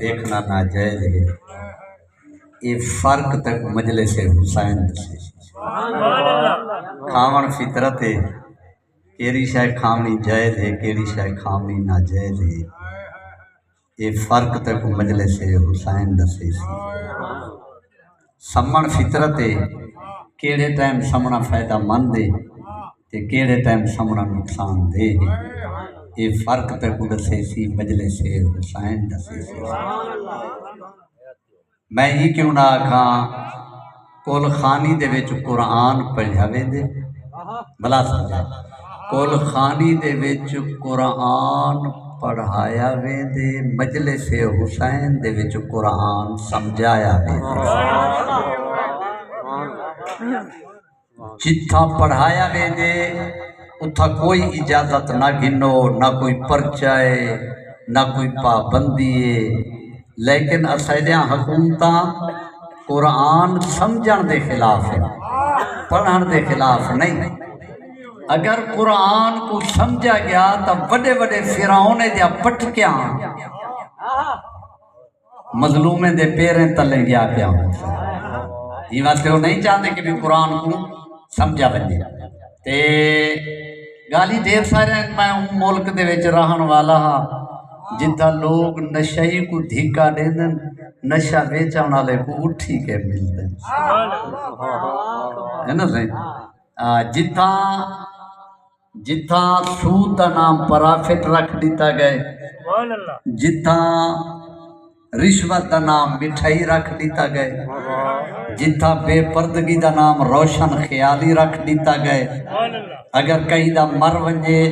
دیکھنا ناجائز ہے، یہ فرق تک مجلس حسین دسے کھاون فطرت ہے، کیڑی شے کھاونی جائز ہے کیڑی شے کھاونی ناجائز ہے، یہ فرق تک مجلس حسین دسے سی۔ سمن فطرت ہے، کیڑے ٹائم سمنا فائدہ مند ہے تے کیڑے ٹائم سمنا نقصان دہ ہے، یہ فرق تک دسے سی مجلس حسین دسے سی۔ میں ہی کیوں نہ آکھاں کل خانی دے وچ قرآن پڑھیا ویندے بلا سمجھا، کل خانی دے وچ قرآن پڑھایا ویندے، مجلس حسین دے وچ قرآن سمجھایا ویندے، جتھا پڑھایا ویندے اتھا کوئی اجازت نہ گھنو، نہ کوئی پرچہ ہے نہ کوئی پابندی ہے، لیکن اسیدیاں حکومتاں قرآن سمجھن دے خلاف ہے، پڑھن دے خلاف نہیں۔ اگر قرآن کو سمجھا گیا تو بڑے بڑے فرعون دیا پٹکیاں مظلومیں دے پیریں تلیں گیا پیا ہوں، یہ واسطے وہ نہیں چاہتے کہ بھی قرآن کو سمجھا بندے تے گالی ڈھیر سارے میں ملک دے وچ رہن والا ہاں جتھا لوگ نشئی کو دھکا دین نشہ بیچن والے کو اٹھی کے ملتے ہے نا صحیح، جتھا سود دا نام پرافٹ رکھ دیتا گئے، جتھا رشوت دا نام مٹھائی رکھ دیتا گئے، جتھا بے پردگی دا نام روشن خیالی رکھ دیتا گئے، اگر کہیں دا مر ونجے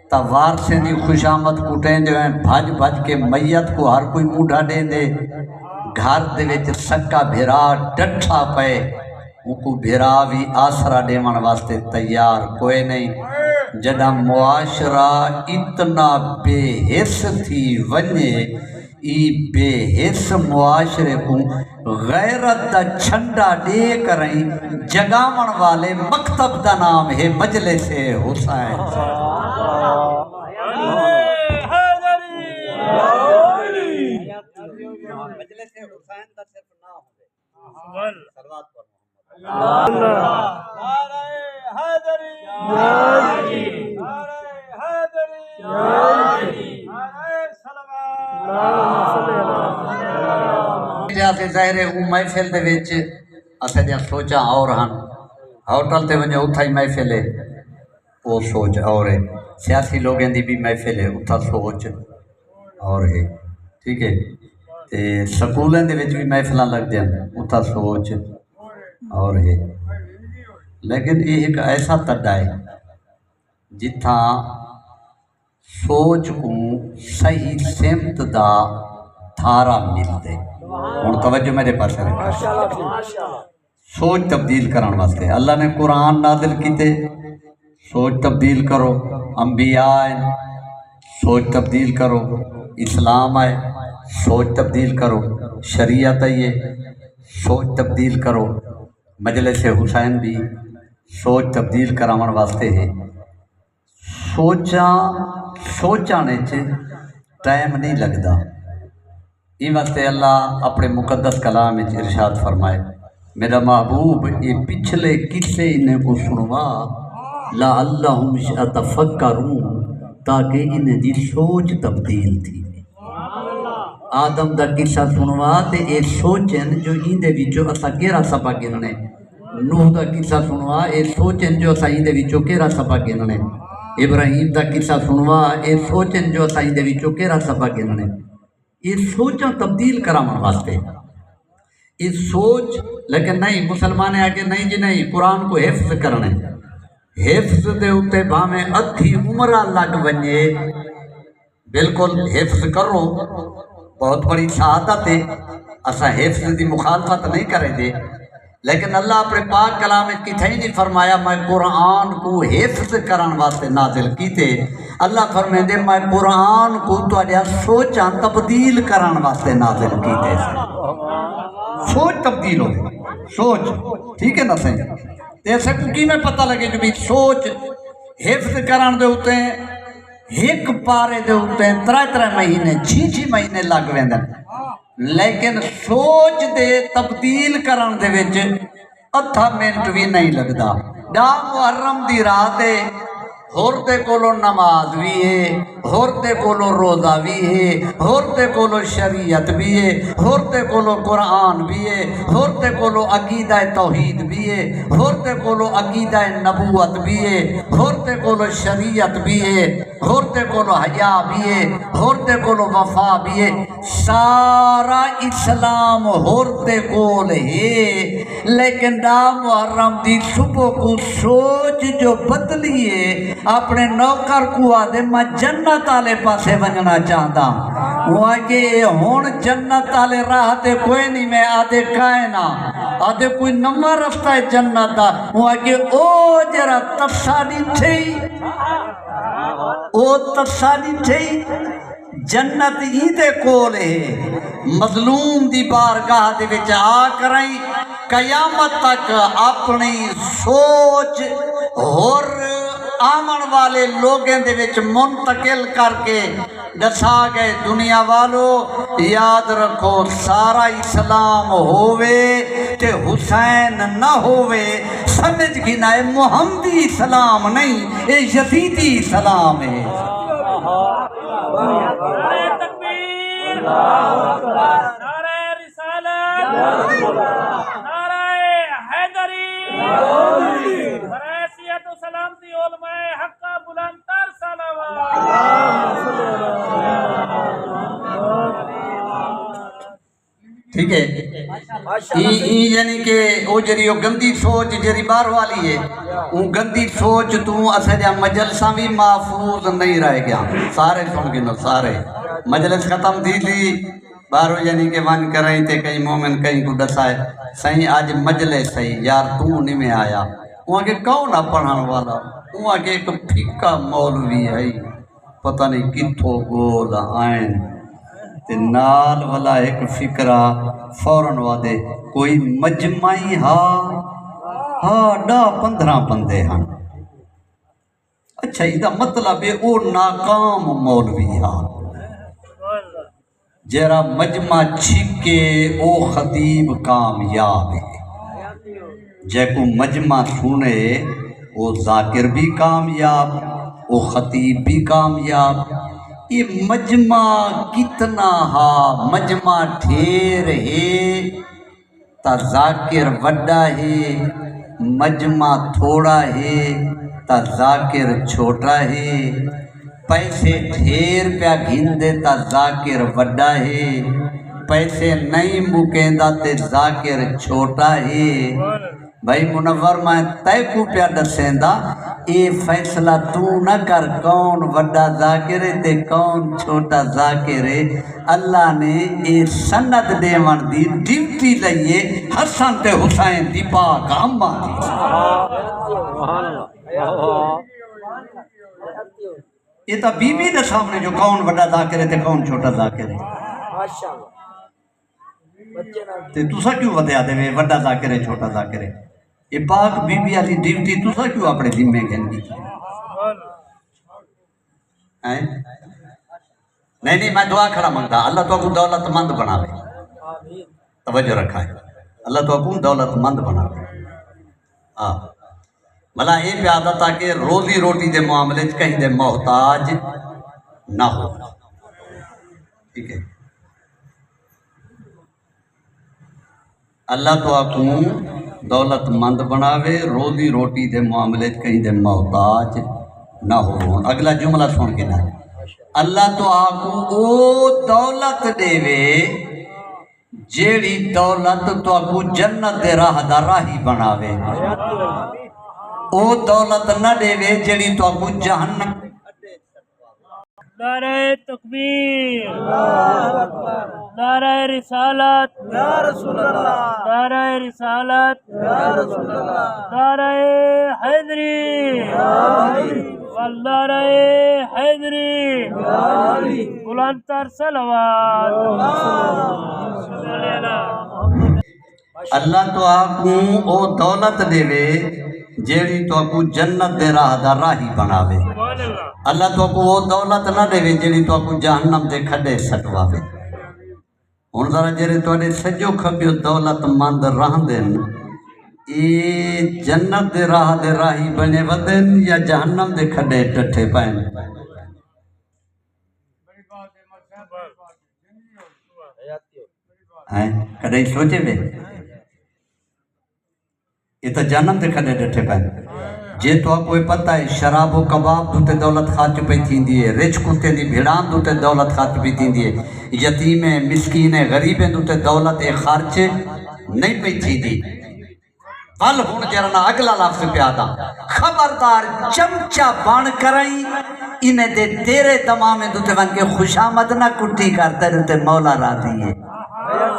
تا وارثیں دی خوشامد کٹیں جو ہیں بھج بھج کے میت کو ہر کوئی موڈھا دے دے، گھر دے وچ سکا بھیرا ڈٹھا پے ان کو بھیرا بھی آسرا دیون واسطے تیار کوئی نہیں۔ جدہ معاشرہ اتنا بے حس تھی ونجے ای بے حس معاشرے کو غیرت دا چھنڈا دے کریں جگامن والے مکتب دا نام ہے مجلس حسین۔ مجلس حسین دا صرف نام ہے سلوات پر ظاہر محفل دے وچ اساں جا سوچا اور ہن ہوٹل تے ونجو اتھا ہی محفل ہے وہ سوچ اور ہے، سیاسی لوگوں دی بھی محفل ہے اتھا سوچ اور ہے، ٹھیک ہے تے سکولیں دے وچ بھی محفلاں لگ دیاں اتھا سوچ اور ہے، لیکن یہ ایک ایسا تڈا ہے جتھا سوچ کو صحیح سمت دا تھارا ملتے۔ ہوں توجہ میرے پاس رکھا، سوچ تبدیل کرن واسطے اللہ نے قرآن نازل کیتے، سوچ تبدیل کرو، انبیاء آئے سوچ تبدیل کرو، اسلام آئے سوچ تبدیل کرو، شریعت آئیے سوچ تبدیل کرو، مجلس حسین بھی سوچ تبدیل کراون واسطے ہے۔ سوچانے چ ٹائم نہیں لگتا، یہ واسطے اللہ اپنے مقدس کلام میں ارشاد فرمائے میرا محبوب یہ پچھلے قصے انہیں کو سنوا لعلہم یتفکرون تاکہ انہیں دی سوچ تبدیل تھی۔ آدم دا قصہ سنوا تے اے سوچن جو اندے وچوں اسا کیڑا سبق گننے، نوح دا قصہ سنوا اے سوچن جو اسا اندے وچوں کیڑا سبق گننے، ابراہیم دا قصہ سنوا اے سوچن جو اسا اندے وچوں کیڑا سبق گننے، یہ سوچاں تبدیل کراون واسطے یہ سوچ، لیکن نہیں مسلمان آگے نہیں جی نہیں قرآن کو حفظ کرنے، حفظ دے اتے بھامیں ادھی عمرہ لگ ونجے بالکل حفظ کرو، بہت بڑی سعادت ہے، اسا حفظ دی مخالفت نہیں کریں دے، لیکن اللہ اپنے پاک کلام میں کتھے ہی نہیں فرمایا میں قرآن کو حفظ کرن واسطے نازل کیتے، اللہ فرمائے دے میں قرآن کو تو اجا سوچاں تبدیل کرن واسطے نازل کیتے، سوچ تبدیل ہو سوچ، ٹھیک ہے نا صحیح، ایسے کو کی میں پتہ لگے کہ بھی سوچ حفظ کرن دے ہوتے ہیں ایک پارے دے اتے 3 مہینے 6 مہینے لگ ویندن، لیکن سوچ دے تبدیل کرن دے وچ ادھا منٹ بھی نہیں لگدا۔ ڈا محرم دی رات ہے، ہورتے کولو نماز بھی ہے، ہورتے کولو روزہ بھی ہے، ہورتے کولو شریعت بھی ہے، ہورتے کولو قرآن بھی ہے، ہورتے کولو عقیدہ توحید بھی ہے، ہورتے کولو عقیدہ نبوت بھی ہے، ہورتے کولو شریعت بھی ہے، ہورتے کولو حیا بھی ہے، ہورتے کولو وفا بھی ہے، سارا اسلام ہورتے کول ہے، لیکن ڈا محرم دی صبح کو سوچ جو بدلی ہے، اپنے نوکر کو آدھے میں جنت آلے پاسے بننا چاہتا ہوں، وہ آگے ہون جنت آلے راہ تے کوئی نہیں، میں آدھے کائنا آدھے کوئی نمبر رفتہ ہے جنت دا، وہ آگے او جرا تفسانی تھی، او تفسانی تھی، جنت ہی دے کول ہے، مظلوم دی بارگاہ دے وچ آ کریں قیامت تک اپنی سوچ اور آمن والے لوگیں دے وچ منتقل کر کے دسا گئے دنیا والو یاد رکھو سارا اسلام ہووے تے حسین نہ ہووے سمجھ گنا ہے محمدی اسلام نہیں اے یزیدی اسلام ہے۔ نعرہ تکبیر، نعرہ رسالت، نعرہ حیدری، برحیثیت و سلامتی علماء حق کا بلند تر صلوات۔ ٹھیک ہے، یعنی کہ وہ جری گندی سوچ جری باہر والی ہے، وہ گندی سوچ تو اسے مجلساں بھی محفوظ نہیں رہ گیا، سارے سن گنو سارے مجلس ختم تھی لی باہروں یعنی کہ ون کریں تے کئی مومن کہیں کو دسائے صحیح آج مجلس صحیح یار تو نہیں میں آیا، وہاں کے کون پڑھان والا، وہاں کے ایک پھکا مولوی ہے پتہ نہیں کتھو گول آئین تے نال والا ایک فکرہ فوراً وعدے کوئی مجمعی ہاں 10-15 بندے ہیں، اچھا یہ مطلب ہے او ناکام مولوی ہاں جیرا مجمع چھکے او خطیب کامیاب ہے، جے کو مجمع سنے او ذاکر بھی کامیاب او خطیب بھی کامیاب۔ یہ مجمع کتنا ہا مجمع ٹھیر ہے تا ذاکر وڈا ہے، مجمع تھوڑا ہے تا ذاکر چھوٹا ہے، پیسے ڈھیر پیا گھندے تا ذاکر وڈا ہے، پیسے نہیں مکیندا تے ذاکر چھوٹا ہے۔ بھائی منور میں تے کو پیا دسیندا اے فیصلہ تو نہ کر کون وڈا ذاکر ہے تے کون چھوٹا ذاکر ہے، اللہ نے اے سند دیون دی ڈیوٹی لئیے حسن تے حسین دی پاک اماں دی۔ یہ تا بی بی دے سامنے جو کون وڈا ذاکر ہے تے کون چھوٹا ذاکر ہے، تے تُسا کیوں ودیا دے وے وڈا ذاکر ہے چھوٹا ذاکر ہے، یہ پاک بی بی علی ڈیوٹی تُسا کیوں اپنے ذمے گھن دی؟ نہیں میں دعا کھڑا مانگتا اللہ تو کو دولت مند بناوے، توجہ رکھا ہے اللہ تو کو دولت مند بناوے، بھلا یہ پیادہ تاکہ روزی روٹی دے معاملے کہیں دے محتاج نہ ہو، ٹھیک ہے اللہ تو کو دولت مند بناوے روزی روٹی دے معاملے کہیں دے محتاج نہ ہو۔ اگلا جملہ سن کے نہ اللہ تو کو او دولت دے وے جیڑی دولت تو کو جنت دے راہ دا راہی بناوے، او دولت نہ دے وے جیڑی تو کو جہنم۔ نعرہ تکبیر، نعرہ رسالت، نعرہ رسالت، نعرہ حیدری، والنعرہ حیدری، بلند تر صلوات۔ اللہ تو آپ کو او دولت دے وے جیڑی تو کو جنت دے راہ دا راہی بناوے سبحان اللہ اللہ تو کو وہ دولت نہ دے جیڑی تو کو جہنم دے کھڈے سٹواوے ہن ذرا جڑے تواڈے سجو کھبیو دولت مند رہندن اے جنت دے راہ دے راہی بنے ودن یا جہنم دے کھڈے ٹٹھے پین کدی سوچے وے یہ تو جہنم دے کھڈے ٹٹھے پین جے تو کوئی پتہ ہے شراب و کباب دوتے دولت خرچ پئی تھیندی ہے رچ کتے دی بھیڑان دوتے دولت خرچ پئی تھیندی ہے یتیم مسکین غریب دوتے دولت خرچ نہیں پئی تھیندی پل ہن جرنا اگلا لفظ پیادا خبردار چمچا بن کرائیں انہیں دے تیرے تمام دوتے ون کے خوشامد نہ کٹی کرتے دوتے مولا راضی ہے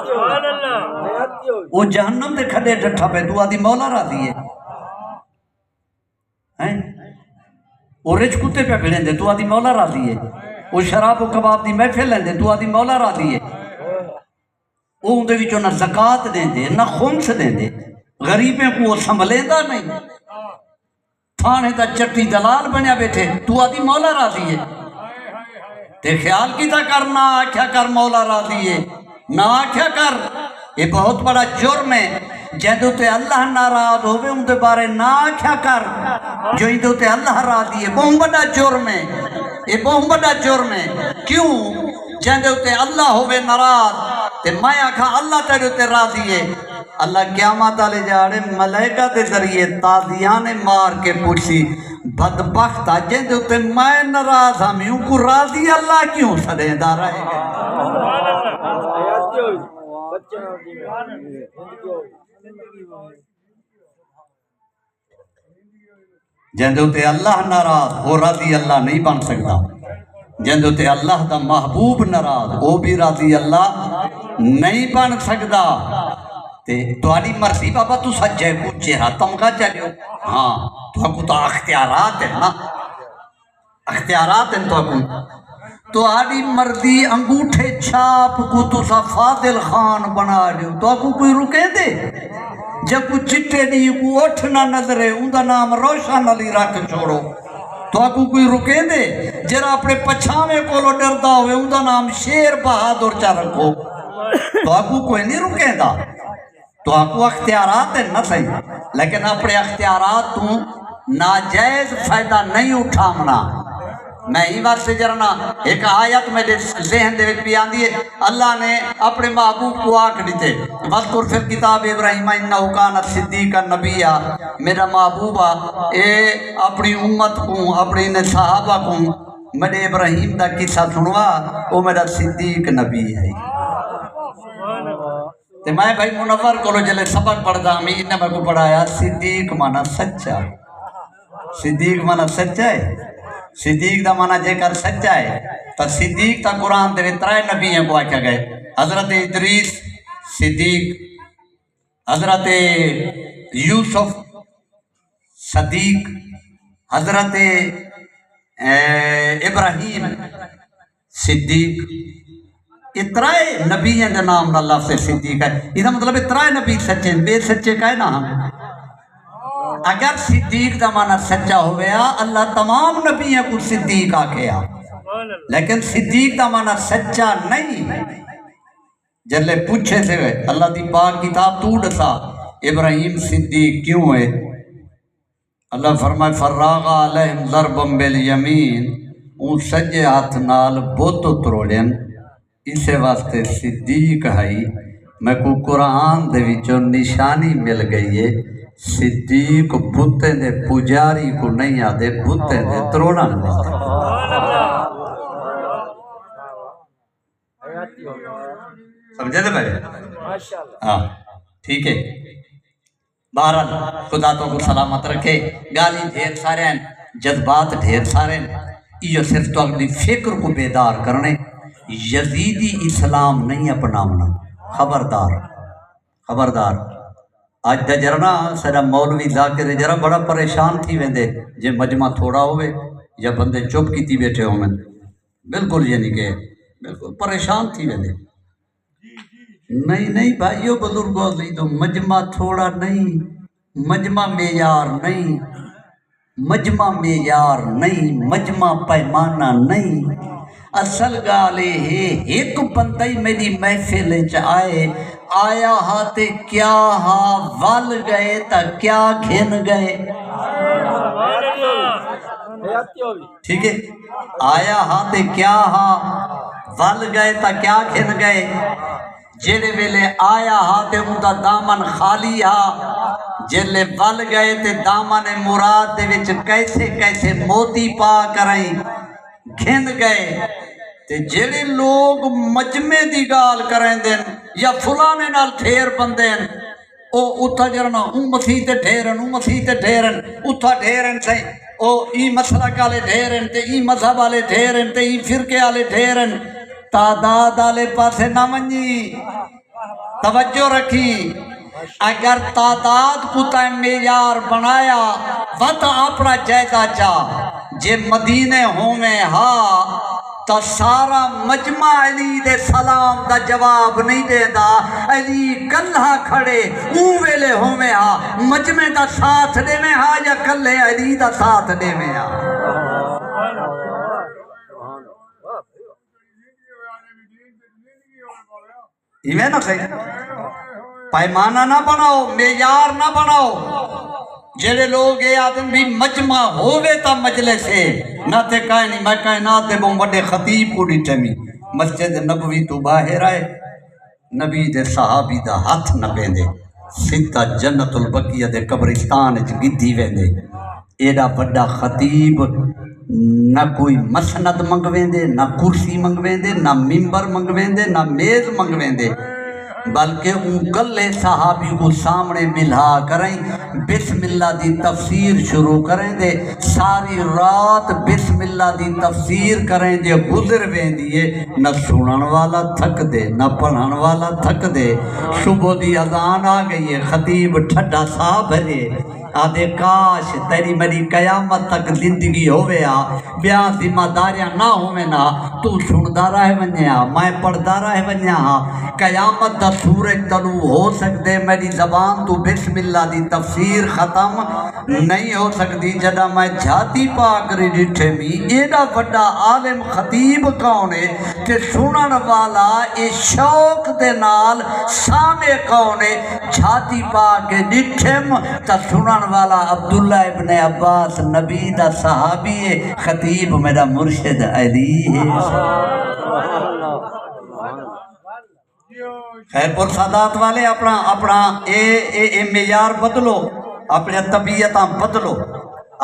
سبحان اللہ وہ جہنم دے کھڈے ڈٹھا پہ تو آدھی مولا راضی ہے وہ رچ کتے پہ بھیڑیں دے تو آدھی مولا راضی ہے وہ شراب و کباب دی محفل لیں دے تو آدھی مولا راضی ہے وہ اندے وچوں نہ زکاة دیں دے نہ خمس دیں دے غریبیں کو وہ سنبھلیں دا نہیں تھانے دا چٹی دلال بنیا بیٹھے تو آدھی مولا راضی ہے تے خیال کی تا کرنا آکھیا کر مولا راضی ہے نہ آکھیا کر یہ بہت بڑا جرم ہے جہدو تے اللہ ناراض ہوئے ان دے بارے نہ آکھیا کر جو ہی تے اللہ راضی ہے بہت بڑا جرم ہے یہ بہت بڑا جرم ہے کیوں جہدو تے اللہ ہوئے ناراض تے میں آکھا اللہ تیرے تے راضی ہے اللہ قیامت والے جاڑے ملائکہ دے ذریعے تازیاں مار کے پوچھی بدبخت جہدو تے میں ناراض ہمیں ان کو راضی اللہ کیوں سدیندہ رہے گا جہدو تے اللہ ناراض وہ راضی اللہ نہیں بن سکتا جہدو تے اللہ دا محبوب ناراض وہ بھی راضی اللہ نہیں بن سکتا تے تواڈی مرضی بابا تو سجے کو چہرہ تمغا چلیو ہاں تو کو تو اختیارات ہیں نا اختیارات ہیں تو آدھی مرضی انگوٹھے چھاپ کو تو سا فاضل خان بنا لیو تو کو کوئی رکے دے جب کو چٹے نہیں کو اٹھ نہ نظرے ان دا نام روشن علی رکھ چھوڑو تو کو کوئی رکے دے جرا اپنے پچھاوے کولو ڈردا ہوئے ان دا نام شیر بہادر چا رکھو تو کو کوئی نہیں رکے دا تو کو اختیارات ہیں نہ صحیح لیکن اپنے اختیارات تو ناجائز فائدہ نہیں اٹھامنا میں ہی بات سے جرنا ایک آیت میں ذہن دے بھی آندی ہے اللہ نے اپنے محبوب کو آنکھ دیتے وذکر فی الکتاب ابراہیم انہو کان صدیقا نبیہ میرا محبوبہ اے اپنی امت کو اپنی صحابہ کو میرے ابراہیم دا قصہ سنوا وہ میرا صدیق نبی ہے تو میں بھائی منور کو جلے سبق پڑھتا ہمیں انہیں میں کو پڑھایا صدیق مانا سچا صدیق مانا سچا ہے صدیق دا مانا جے کر سچا ہے تو صدیق تا قرآن دے ترائے نبی ہیں کو آکھا گئے حضرت ادریس صدیق حضرت یوسف صدیق حضرت ابراہیم صدیق اترائے نبی ہیں دے نام دا اللہ سے صدیق ہے یہ مطلب اترائے نبی سچے ہیں بے سچے کا ہے نا ہم اگر صدیق دا مانا سچا ہویا اللہ تمام نبیوں کو صدیق آکھیا لیکن صدیق دا مانا سچا نہیں جلے پوچھے سے ہوئے اللہ دی پاک کتاب تو ڈسا ابراہیم صدیق کیوں ہے اللہ فرمائے فراغ علیہم ضربم بالیمین اون سجے ہاتھ نال بوت تروڑین اسے واسطے صدیق ہے میں کو قرآن دے وچوں نشانی مل گئی ہے صدیق بھتے دے پجاری کو نہیں آدھے بھتے دے تروڑا نہیں سمجھے دے بھائی ہاں ٹھیک ہے بہرحال خدا تو کو سلامت رکھے گالی ڈھیر سارے ہیں جذبات ڈھیر سارے ہیں یہ صرف تو اپنی فکر کو بیدار کرنے یزیدی اسلام نہیں اپناونا خبردار خبردار آج دا جرنا سارا مولوی ذاکر جرا بڑا پریشان تھی ویندے جے مجمع تھوڑا ہوئے یا بندے چپ کیتی بیٹھے ہوں میں بالکل یہ نہیں کہ بالکل پریشان تھی ویندے نہیں بھائیو بزرگوں تو مجمع تھوڑا نہیں مجمع معیار نہیں، مجمع معیار نہیں، مجمع پیمانہ نہیں، اصل گالے ہے ایک بندہ ہی میری محفل چ آئے، آیا ہاں تے کیا ہاں ول گئے تا کیا گھن گئے، ٹھیک ہے، آیا ہاں تے کیا ہاں ول گئے تا کیا گھن گئے، جیلے ویلے آیا ہاں تے ان دا دامن خالی ہاں، جیلے ول گئے تے دامن مراد دے وچ کیسے کیسے موتی پا کریں گھن گئے، تے جیڑے لوگ مجمع دی گال کریں دیں یا فلانے نال ٹھیر بندیں او اتھا جرنا اون مسیح تے ٹھیرن، اون مسیح تے ٹھیرن، اتھا ٹھیرن سے او ای مسلک آلے ٹھیرن تے ای مذہب آلے ٹھیرن تے ای فرقے آلے ٹھیرن، تعداد آلے پاسے نہ منجی، توجہ رکھی، اگر تعداد کو تے معیار بنایا وقت اپنا جائزہ چاہ، جے مدینے ہومیں ہاں تا سارا مجمع علی دے سلام دا جواب نہیں دے دا، علی کلہا کھڑے اون ویلے ہومیں ہاں مجمع دا ساتھ دے میں ہاں یا کلے علی دا ساتھ دے میں ہاں، ایویں نہ صحیح، پیمانہ نہ بناؤ، معیار نہ بناؤ، جیڑے لوگ یہ آدم بھی مجمع ہووے تا مجلس ہے، نہ تے کہیں نہیں، میں کائنات دے بہن بڑے خطیب کو ڈیٹھے میں مسجد نبوی تو باہر آئے، نبی دے صحابی دا ہاتھ نہ پیندے، سیدھا جنت البقیہ دے قبرستان اچ گدھی ویندے، ایڈا بڑا خطیب نہ کوئی مسند منگویندے، نہ کرسی منگویندے، نہ ممبر منگویندے، نہ میز منگویندے، بلکہ ان کلے صحابی کو سامنے ملا کریں، بسم اللہ دی تفسیر شروع کریں دے، ساری رات بسم اللہ دی تفسیر کریں دے، گزر وین دیئے، نہ سنن والا تھک دے، نہ پڑھن والا تھک دے، صبح دی اذان آ گئی ہے، خطیب ٹھڈا سا بھرے، آدھے کاش تیری میری قیامت تک زندگی ہوئے بیاں ذمہ داریاں نہ ہوئے نا، تو سندہ رہ ونیا، میں پڑھدا رہ ونیا، قیامت دا سورج طلوع ہو سکتے، میری زبان تو بسم اللہ دی تفسیر ختم نہیں ہو سکتی، جدہ میں جھاتی پاک ڈٹھے میں ایڈا بڑا عالم خطیب کون ہے کہ سنن والا اے شوق دے نال سامع کون ہے، جھاتی پاک ڈٹھے تا سنن والا عبداللہ ابن عباس نبی دا صحابی ہے، خطیب میرا مرشد علی ہے، خیر پر سادات والے اپنا اے معیار بدلو، اپنے طبیعتاں بدلو،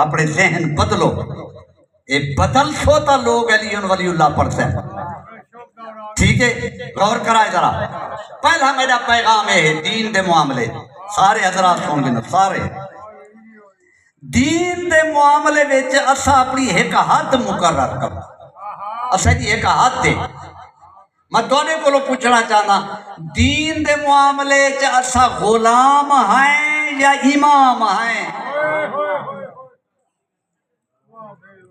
اپنے ذہن بدلو، اے بدل سوتا لوگ علی ولی اللہ پڑھتے ہیں، ٹھیک ہے، غور کرائے ذرا، پہلا میرا پیغام ہے دین دے معاملے، سارے حضرات سن گے سارے، دین دے معاملے وچ اسا اپنی ایک حد مقرر کرو، اسا جی ایک حد دے، میں دونے کو پوچھنا چاہنا، دین دے معاملے وچ اسا غلام ہیں یا امام ہیں؟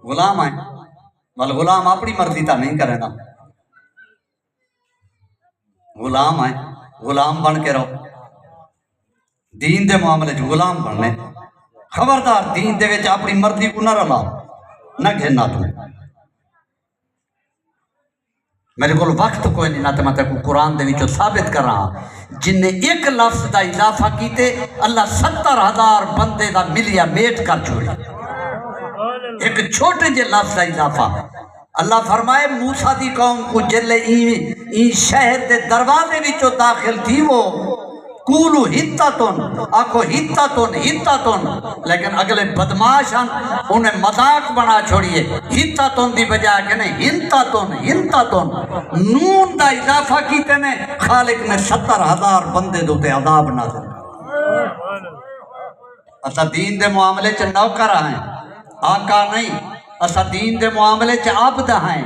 غلام ہیں، بل غلام اپنی مرضی تا نہیں کرے نا، غلام ہیں، غلام بن کے رہو، دین دے معاملے جو غلام بننے، خبردار دین دے وچ اپنی مرضی کو نہ رلا، نہ گھننا تمہیں، میرے کو وقت کوئی نہیں، نہ تے میں تے کو قرآن دے وچوں ثابت کر رہا، جن نے ایک لفظ دا اضافہ کیتے اللہ 70,000 بندے دا ملیا میٹ کر چھوڑی، ایک چھوٹے جے لفظ دا اضافہ، اللہ فرمائے موسیٰ دی قوم کو جلے این شہر دے دروازے وچوں داخل تھی وہ کولو ہتتن، آکھو ہتتن، لیکن اگلے بدماشاں انہیں مذاق بنا چھوڑیے، ہتتن دی بجائے کہ نہیں ہنتتن، نون دا اضافہ کیتے نے، خالق نے 70,000 بندے دوتے عذاب نازل، اسا دین دے معاملے چ نوکر ہیں، آقا نہیں، اسا دین دے معاملے چ عبد ہیں،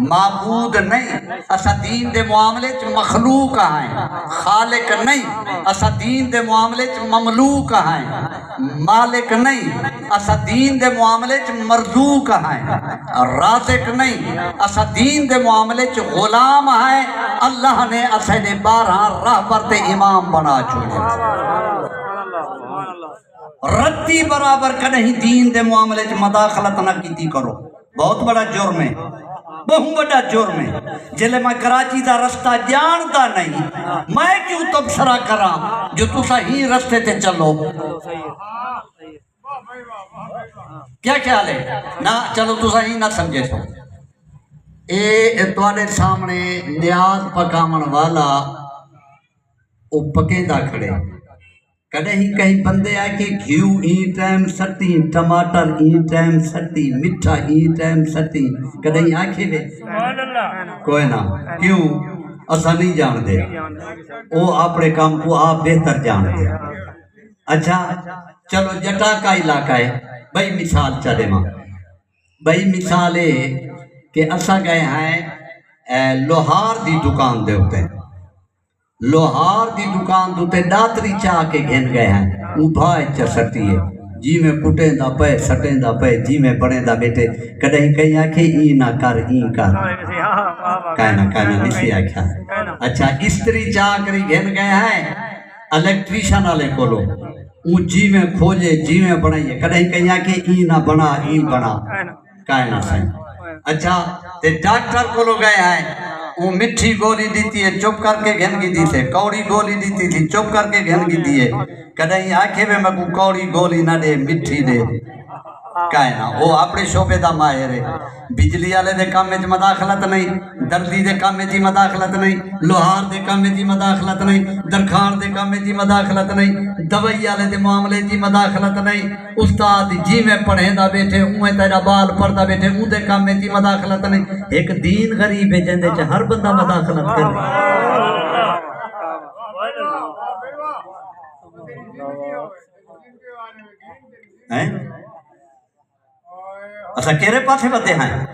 معبود نہیں، اسا دین دے معاملے چ مخلوق ہیں، خالق نہیں، اسا دین دے معاملے چ مملوک ہیں، مالک نہیں، اسا دین دے معاملے چ مرزوق ہیں، رازق نہیں، اسا دین دے معاملے چ غلام ہیں، اللہ نے اسے 12 راہبر تے امام بنا چھوڑے، رتی برابر کدیں دین دے معاملے چ مداخلت نہ کیتی کرو، بہت بڑا جرم ہے، بہت بڑا جرم ہے۔ جلے میں کراچی دا رستہ جانتا نہیں، میں کیوں تبصرہ کراں جو تسا ہی رستے تے چلو؟ کیا خیال ہے؟ نہ چلو تسا ہی نہ سمجھے سو۔ اے تواڈے سامنے نیاز پکاون والا او پکیندا کھڑے، کدے ہی کہیں بندے آ کے گھیو این ٹائم سٹی، ٹماٹر این ٹائم سٹی، میٹھا این ٹائم سٹی، کدے ہی آکھے وے کوئی نہ، کیوں؟ اسا نہیں جان دے، او اپنے کام کو آپ بہتر جان دے۔ اچھا چلو جٹا کا علاقہ ہے، بھئی مثال چلے ماں، بھئی مثال ہے کہ اسا گئے ہیں لوہار دی دکان دے ہوتے ہیں، لوہار دی دکان دوتے داتری چاہ کے گھن گئے ہیں، اوبھائے چسٹی ہے، جی میں کٹیں دا پے سٹیں دا پے، جی میں بڑیں دا بیٹے، کدہیں کہیں آکھے ای نہ کر ای کر، کہنا نسی آکھا۔ اچھا استری چاہ کری گھن گئے ہیں الیکٹریشن والے کولو، اون جی میں کھوجے جی میں بنائیے، کدہیں کہیں آکھے ای نہ بنا ای بنا، کہنا صحیح۔ اچھا تے ڈاکٹر کولو گئے ہیں، وہ مٹھی گولی دیتی ہے چپ کر کے گھن گی دی تھے، کوڑی گولی دیتی تھی چپ کر کے گھن گی دیئے، کدہیں آنکھے میں میں کو کوڑی گولی نہ دے مٹھی دے، کہنا وہ اپنے شعبے دا ماہر ہے۔ بجلی والے دے کام میں مداخلت نہیں، دردی دے کام میں مداخلت نہیں، لوہار دے کام میں مداخلت نہیں، درخار دے کام میں مداخلت نہیں، دوائی والے دے معاملے دی مداخلت نہیں، استاد جی میں پڑھیں دا بیٹھے اوہیں تیرا بال پڑھدا بیٹھے اون دے کام میں مداخلت نہیں۔ ایک دین غریب ہے جن دے چ ہر بندہ مداخلت کرے۔ اچھا کیڑے پاسے ودے ہیں؟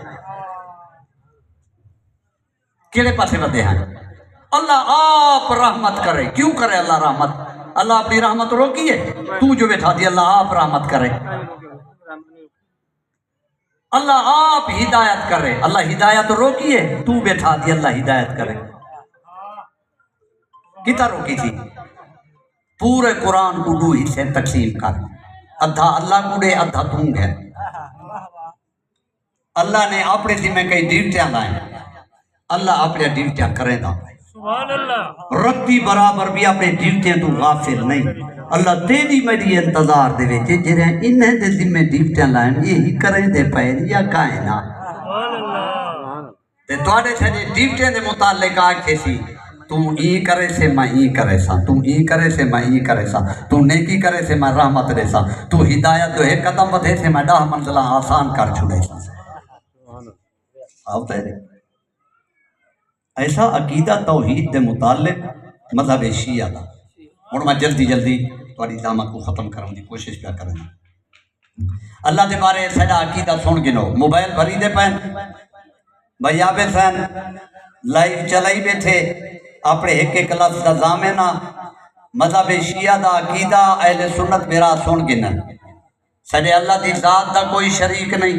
کیڑے پاسے ودے ہیں؟ اللہ آپ رحمت کرے، کیوں کرے اللہ رحمت؟ اللہ اپنی رحمت روکی ہے، تو جو بیٹھا دی اللہ آپ رحمت کرے، اللہ آپ ہدایت کرے، اللہ ہدایت روکی ہے، تو بیٹھا دی اللہ ہدایت کرے۔ کتا روکی تھی؟ پورے قرآن کو دو حصے تقسیم کر، ادھا اللہ کو دے ادھا تم گھر۔ اللہ نے اپنے ذمہ کئی ڈیوٹیاں لائیں، اللہ اپنے ڈیوٹیاں کریں دا، رتی برابر بھی اپنے ڈیوٹیاں تو غافل نہیں۔ اللہ تیری میری انتظار دے ویچے جرہیں انہیں دے ذمہ ڈیوٹیاں لائیں، یہی کریں دے پہن یا کائنہ تے توڑے سے ڈیوٹیاں دے متعلق آکھے سی، تم ای کرے سے میں ای کرے سا، تم ای کرے سے میں ای کرے سا، تم نیکی کرے سے میں رحمت دے سا، تو ہدایت جو ایک قدم بدھے سے میں 10 منزلہ آسان کر چھوڑے سا۔ آوتا ہے ایسا عقیدہ توحید دے متعلق مذہب شیعہ دا۔ اور میں جلدی تھوڑی دامت کو ختم کرنے کی کوشش کیا کرنا۔ اللہ دے بارے سیدہ عقیدہ سن گنو، موبائل بھری دے پہن بھائی آبے سین لائیو چلائی بیٹھے اپنے ایک لفظ دا زامنہ مذہب شیعہ دا عقیدہ اہل سنت میرا سن گنن۔ سیدہ اللہ دی ذات دا کوئی شریک نہیں،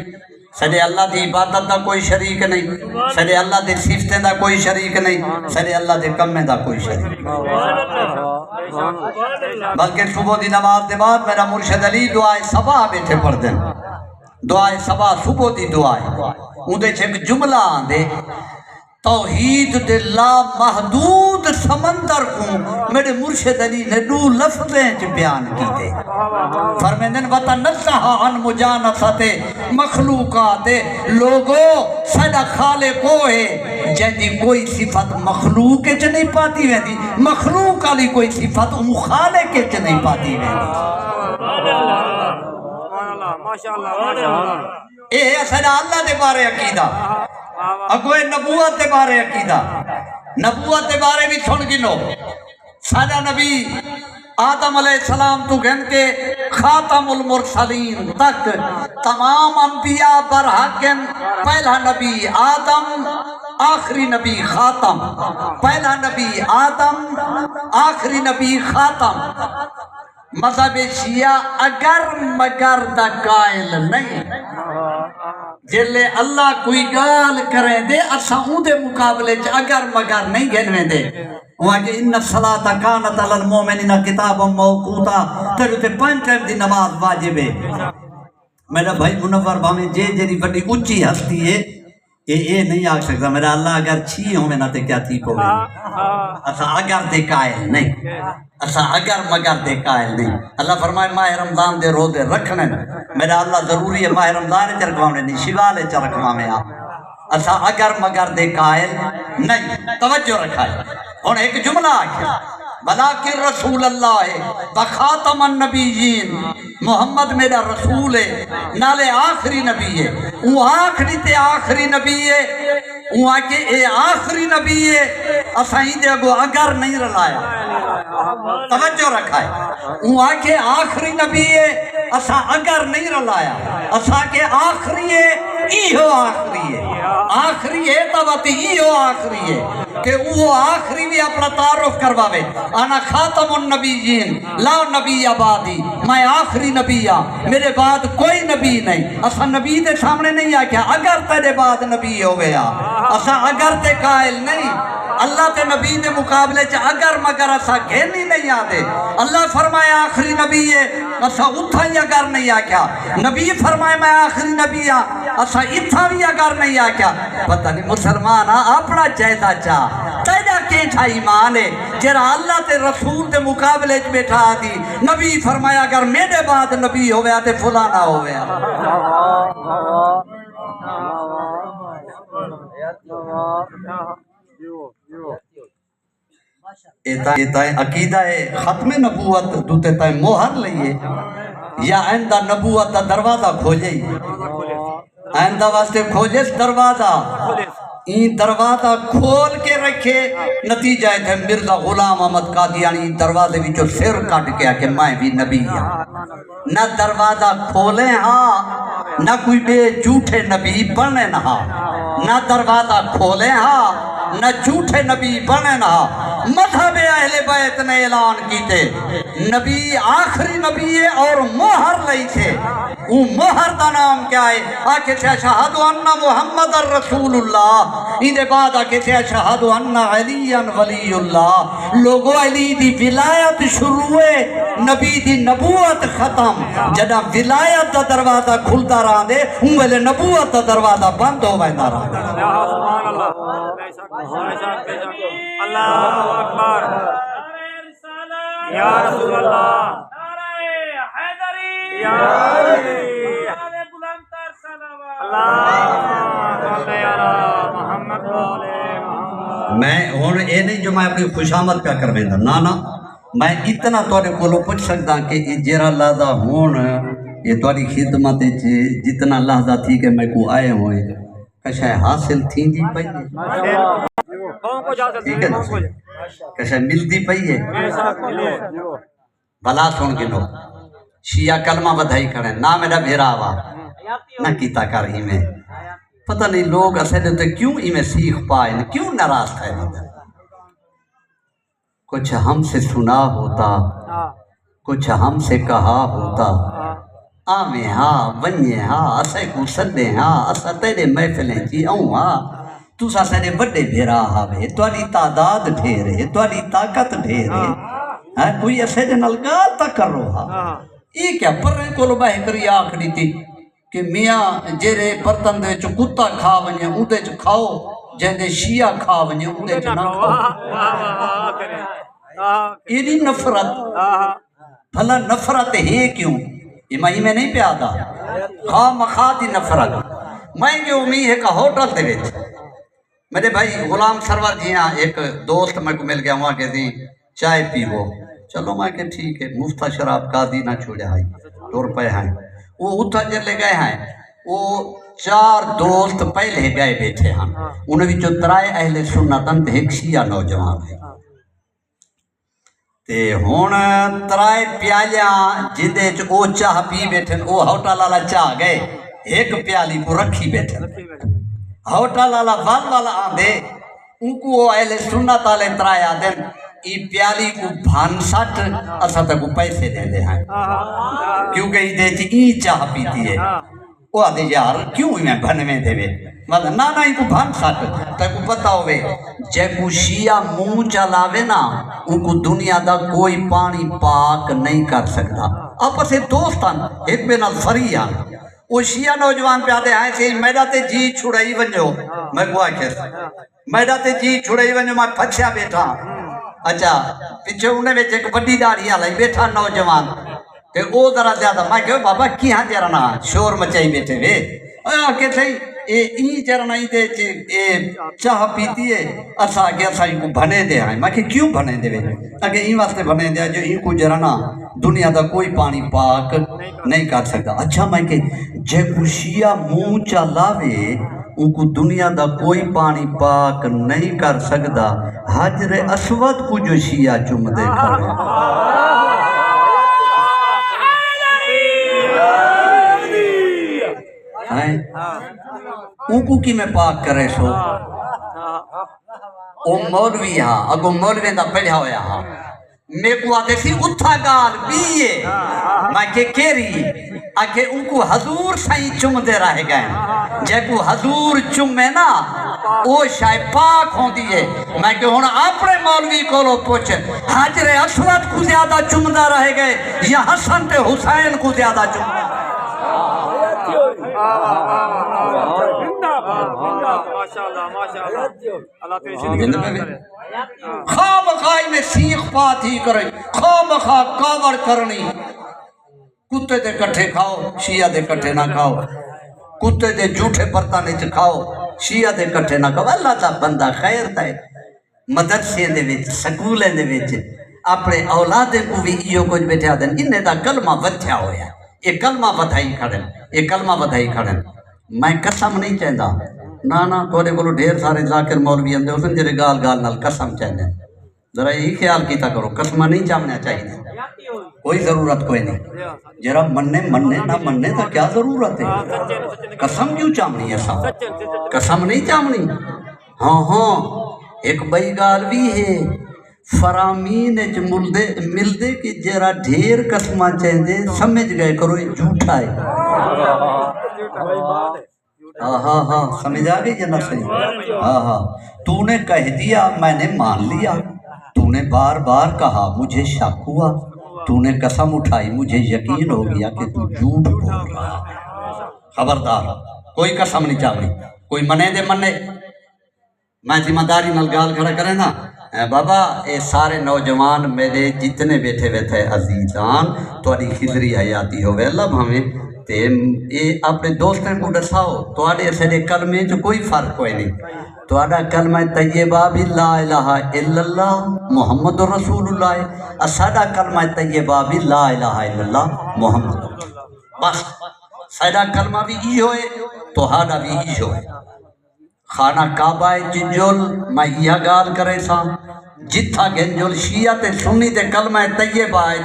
سیدہ اللہ دی عبادت دا کوئی شریک نہیں، سیدہ اللہ دی صفتیں دا کوئی شریک نہیں، سیدہ اللہ دی کمیں دا کوئی شریک نہیں۔ بلکہ صبح دی نماز دے بعد میرا مرشد علی دعائے صبح بیٹھے پڑھ دیں، دعائے صبح صبح دی دعائے اندھے چھے جملہ آندے توحید دے لا محدود سمندر کو میرے مرشد علی نے 2 لفظیں بیان کی تھے، فرمیندن وَتَنَزَّهَ عَنْ مُجَانَسَتِ مخلوقات لوگو سیدہ خالقو ہے جیدی کوئی صفت مخلوق کے چ نہیں پاتی ویندی، مخلوق علی کوئی صفت خالق کے چ نہیں پاتی ویندی۔ اے سیدہ اللہ دے بارے عقیدہ، اگوے نبوت دے بارے عقیدہ، نبوت دے بارے بھی سن گنو۔ سادہ نبی آدم علیہ السلام تو گھن کے خاتم المرسلین تک تمام انبیاء برحقن، پہلا نبی آدم آخری نبی خاتم، پہلا نبی آدم آخری نبی خاتم۔ مذہب شیعہ اگر مگر دا قائل نہیں جلے اللہ کوئی گال کریں دے اساں اون دے مقابلے چ اگر مگر نہیں گھنویں دے وہاں کہ ان الصلاۃ کانت علی المؤمنین کتابا موقوتا تیرے تے 5 ٹائم دی نماز واجب ہے میرا بھائی منور بھاویں جیڑی بڑی اونچی ہستی ہے یہ نہیں آکھ سکتا میرا اللہ اگر چھی ہوئے نہ تے کیا تھی کو اسا اگر دے قائل نہیں اسا اگر مگر دے قائل نہیں اللہ فرمائے ماہ رمضان دے روزے رکھنے میرا اللہ ضروری ہے ماہ رمضان چ رکھوانے نہیں شوال چ رکھوانے اسا اگر مگر دے قائل نہیں توجہ رکھائے ہن ایک جملہ آکھیا بلاکن رسول اللہ ہے بخاتم النبیین محمد میرا رسول ہے نالے آخری نبی ہے وہ آخری تے آخری نبی ہے وہ آکے اے آخری نبی ہے اساں ہی دے گو اگر نہیں رلایا توجہ رکھا ہے وہ آکے آخری نبی ہے اساں اگر نہیں رلایا اساں کے آخری ہے ایہو آخری ہے آخری ہے تباتی ایہو آخری ہے کہ وہ آخری بھی اپنا تعارف کرواوے انا خاتم النبیین لا نبی آبادی میں آخری نبی میرے بعد کوئی نبی نہیں اسا نبی دے سامنے نہیں آکیا اگر تیرے بعد نبی ہو گیا اسا اگر تے قائل نہیں اللہ تے نبی دے مقابلے چ اگر مگر اسا گھینی نہیں آدے اللہ فرمایا آخری نبی ہے اسا اتھا ہی اگر نہیں آکیا نبی فرمائے میں آخری نبی اسا اتھا بھی اگر نہیں آکیا پتہ نہیں مسلمان اپنا جائزہ چاہ تیجا کیٹھا ایمان ہے جرا اللہ تے رسول دے مقابلے چ بیٹھا دی نبی فرمایا اگر میرے بعد نبی ہو گیا تے فلانا ہو گیا ایتائیں عقیدہ ختم نبوت دوتے تائیں موہر لئیے یا آئندہ نبوت دا دروازہ کھوجے آئندہ واسطے کھوجے اس دروازہ این دروازہ کھول کے رکھے نتیجہ ہے مرزا غلام احمد قادیانی دروازے بھی جو سر کٹ گیا کہ میں بھی نبی ہوں نہ دروازہ کھولیں ہاں نہ کوئی بے جھوٹے نبی بنے نہ دروازہ کھولیں ہاں نہ جھوٹے نبی بنے نہ مذہب اہل بیت نے اعلان کیتے نبی آخری نبی ہے اور مہر لئی تھے وہ مہر دا نام کیا ہے آکے سے اشہد ان محمد الرسول اللہ اندے بعد آکے سے اشہد ان علی ولی اللہ لوگو علی دی ولایت شروع ہے نبی دی نبوت ختم جدا ولایت دا دروازہ کھلتا رہا دے ہوں ویلے نبوت دا دروازہ بند ہو بینا رہا دے اللہ اکبر یا رسول اللہ نعرہ حیدری یا بلند تر صلوات اللہ صلی علی محمد میں ہن اے نہیں جو میں اپنی خوشامد پہ کر ویندا نا میں اتنا تواڈے کولوں پوچھ سکدا کہ یہ جیڑا لحظہ ہون یہ تواڈی خدمت وچ جتنا لحظہ تھی کہ میں کو آئے ہوئے کشے حاصل تھیندی پئی ٹھیک ہے کشے ملتی پئی ہے بھلا سن کے لو شیعہ کلمہ بدھائی کھڑے نہ میرا بھیرا ہوا نہ کیتا کر ہی میں پتہ نہیں لوگ اسے تے کیوں ہی میں سیکھ پائے کیوں ناراض تھے کچھ ہم سے سنا ہوتا کچھ ہم سے کہا ہوتا آمیں ہاں ونجے ہاں اسے کو سدے ہاں اسا تیرے محفلیں جی آؤں ہاں تو سا سارے بڑے بھیرا ہاوے تواری تعداد ڈھیرے تواری طاقت ڈھیرے کوئی ایسے جنال گال تا کر رہا یہ کیا پر رہے کولو باہی کری آکھڑی تھی کہ میاں جیرے برتن دے چو کتا کھا ونجے اندے چو کھاؤ جہندے شیعہ کھا ونجے اندے چو نہ کھاؤ یہ نفرت بھلا نفرت ہے کیوں یہ میں نہیں پہ آدھا خواہ مخواہ دی نفرت میں یہ امید ہے کہ ہوٹل دے ویچ میرے بھائی غلام سرور جی ہاں ایک دوست میں کو مل گیا وہاں کہ دی چائے پیو چلو میں کہ ٹھیک ہے مفتہ شراب قاضی نہ چھوڑے آئی 2 روپے ہیں وہ اتھا جلے گئے ہیں وہ 4 دوست پہلے گئے بیٹھے ہیں انہیں بھی جو 3 اہل سنتن تے ایک شیعہ نوجوان ہے تے ہون 3 پیالیاں جندے او چاہ پی بیٹھے او ہوٹل والا چاہ گئے ایک پیالی کو رکھی بیٹھے ہوٹل والا والا آندے ان کو اہل سنت والے 3 آدھے ای پیالی کو بھانسٹ اسا تک پیسے دے دے ہیں کیونکہ ای دے چی ای چاہ پیتی ہے وہ آدھے یار کیوں ہی میں بھنویں دے وے مطلب نا ای کو بھانسٹ تک کو پتا ہوئے جے کو شیعہ منہ چلاوے نا ان کو دنیا دا کوئی پانی پاک نہیں کر سکتا آپس دوستان ایک بے نال فریان وہ شیعہ نوجوان پہ آدھے ہیں کہ میڈا تے جی چھڑائی ونجو میں گواہ کہتا میڈا تے جی چھڑائی ونجو میں پچھا بیٹھا اچھا پیچھے انہیں بیچے ایک بڑی داڑھی آلائی بیٹھا نوجوان کہ او ذرا زیادہ میں کہو بابا کی ہاں جرنا شور مچائی بیٹھے وے کہ تھئی ای جرنا ہی دے چاہ پیتی ہے اسا کہ اسا ان کو بھنے دے ہیں میں کہ کیوں بھنے دے وے اگر این واسطے بھنے دے جو ان کو جرنا دنیا دا کوئی پانی پاک نہیں کر سکتا اچھا میں کہ جے کو شیعہ منہ چلاوے ان کو دنیا دا کوئی پانی پاک نہیں کر سکتا حجر اسود کو جو شیعہ چم دے کھڑے ان کو کی میں پاک کرے سو او مولوی ہاں اگو مولوی دا پڑھا ہویا ہاں میں کو آتے سی اتھا گال بیئے میں کہ کیری آکے ان کو حضور سائیں چم دے رہے گئے جے کو حضور چمے نا او شاید پاک ہوں دیئے میں کہ ہون اپنے مولوی کو لو پوچھ حجر اسود کو زیادہ چمدہ رہے گئے یا حسن تے حسین کو زیادہ چمدہ خواہ مخواہ میں سیخ پات ہی کریں خواہ مخواہ کاوڑ کرنی کتے دے کٹھے کھاؤ شیعہ دے کٹھے نہ کھاؤ کتے دے جھوٹے پرتانے چ کھاؤ شیعہ دے کٹھے نہ کھاؤ اللہ تا بندہ خیر دے مدرسے دے وچ سکولیں دے وچ اپنے اولادیں کو بھی ایو کچھ بیٹھا دیں انہیں دا کلمہ ودھیا ہویا یہ کلمہ بدھائی کھڑن یہ کلمہ بدھائی کھڑن میں قسم نہیں چاہتا نا تھوڑے کو ڈھیر سارے ذاکر مولوی اندے اس نے جرے گال گال نال قسم چاہتے ہیں ذرا یہی خیال کیتا کرو قسمہ نہیں چاہنا چاہیے کوئی ضرورت کوئی نہیں جرا مننے نہ مننے تا کیا ضرورت ہے قسم کیوں چاہنی ہے صاحب قسم نہیں چاہنی ہاں ایک بئی گال بھی ہے فرامین اچ ملدے کہ جرا ڈھیر قسمہ چاہتے سمجھ گئے کرو یہ جھوٹا ہے ہاں سمجھ آگئی یا نہ صحیح ہاں تو نے کہہ دیا میں نے مان لیا تو نے بار بار کہا مجھے شک ہوا تو نے قسم اٹھائی مجھے یقین ہو گیا کہ تو جھوٹ بول رہا خبردار کوئی قسم نہیں چاہنی کوئی منے دے منے میں ذمہ داری نال گال کھڑا کرے نا بابا اے سارے نوجوان میرے جتنے بیٹھے ہوئے تھے عزیزان تھوڑی خضری حیاتی ہوئے اللہ ہمیں تے اے اپنے دوستوں کو دساؤ تواڈے سارے کلمے چ کوئی فرق کوئی نہیں تواڈا کلمہ طیبہ بھی لا الہ الا اللہ محمد رسول اللہ ساڈا کلمہ طیبہ بھی لا الہ الا اللہ محمد رسول اللہ بس ساڈا کلمہ بھی ای ہوئے تہاڈا بھی ای ہوئے خانہ کعبہ جنجول میں یہ گال کرے سا جتھا گنجول شیعہ تے سنی تے کلمہ طیبہ ہے